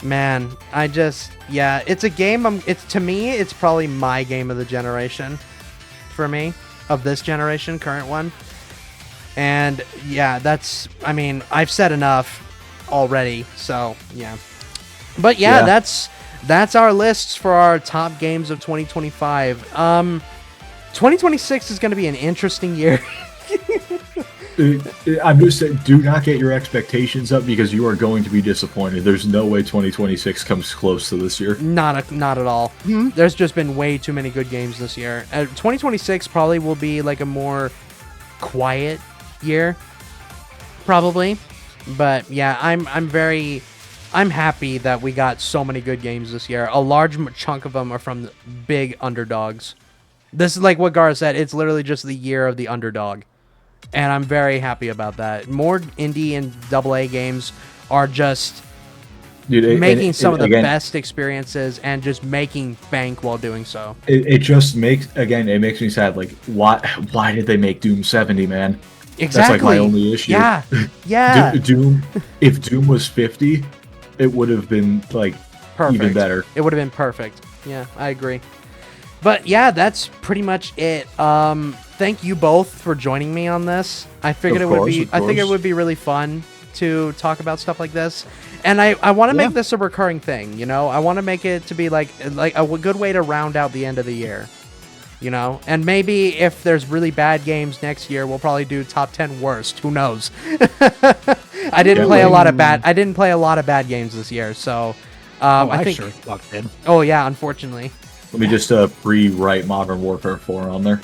man. It's a game. It's to me, it's probably my game of the generation, for me, of this generation, current one. And yeah, I mean, I've said enough already. So yeah, but yeah, Yeah. that's our lists for our top games of 2025. 2026 is going to be an interesting year. I'm just saying, do not get your expectations up because you are going to be disappointed. There's no way 2026 comes close to this year. Not at all. There's just been way too many good games this year. 2026 probably will be like a more quiet year, probably. But yeah, I'm happy that we got so many good games this year. A large chunk of them are from the big underdogs. This is like what Garaa said. It's literally just the year of the underdog. And I'm very happy about that. More indie and AA games are just Dude, making some of the again, best experiences and just making bank while doing so. It just makes me sad. Like, why did they make Doom 70, man? Exactly. That's like my only issue. Yeah. Yeah. Doom. If Doom was 50, it would have been like Perfect. even better. It would have been perfect. Yeah, I agree. But yeah, that's pretty much it. Thank you both for joining me on this. I figured Of it would course, be. of I think it course. would be really fun to talk about stuff like this, and I want to Yeah. make this a recurring thing. You know, I want to make it to be like a good way to round out the end of the year. You know, and maybe if there's really bad games next year, we'll probably do top 10 worst. Who knows? I didn't Yeah, play a like- lot of bad. I didn't play a lot of bad games this year, so I think. sure fuck did. Oh yeah, unfortunately. Let me just rewrite Modern Warfare 4 on there.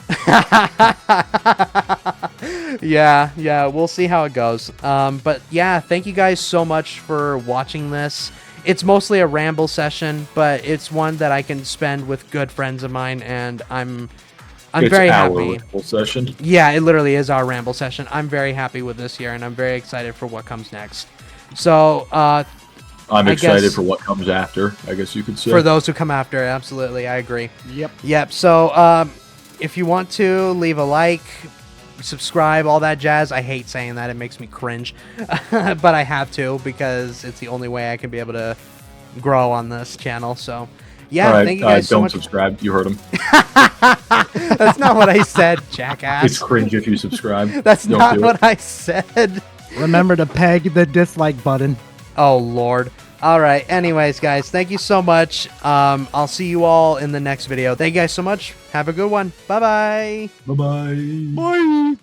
Yeah, we'll see how it goes. But yeah, thank you guys so much for watching this. It's mostly a ramble session, but it's one that I can spend with good friends of mine, and I'm It's very our happy. ramble session. Yeah, it literally is our ramble session. I'm very happy with this year, and I'm very excited for what comes next. So, I'm I excited guess- for what comes after, I guess you could say. for those who come after, absolutely, I agree. Yep. So, if you want to leave a like, subscribe, all that jazz. I hate saying that; it makes me cringe, but I have to because it's the only way I can be able to grow on this channel. So, yeah, All right, thank you guys so don't much. subscribe. You heard him. That's not what I said, jackass. It's cringe if you subscribe. That's Don't not do what it. I said. Remember to peg the dislike button. Oh, Lord. All right. Anyways, guys, thank you so much. I'll see you all in the next video. Thank you guys so much. Have a good one. Bye-bye. Bye-bye. Bye.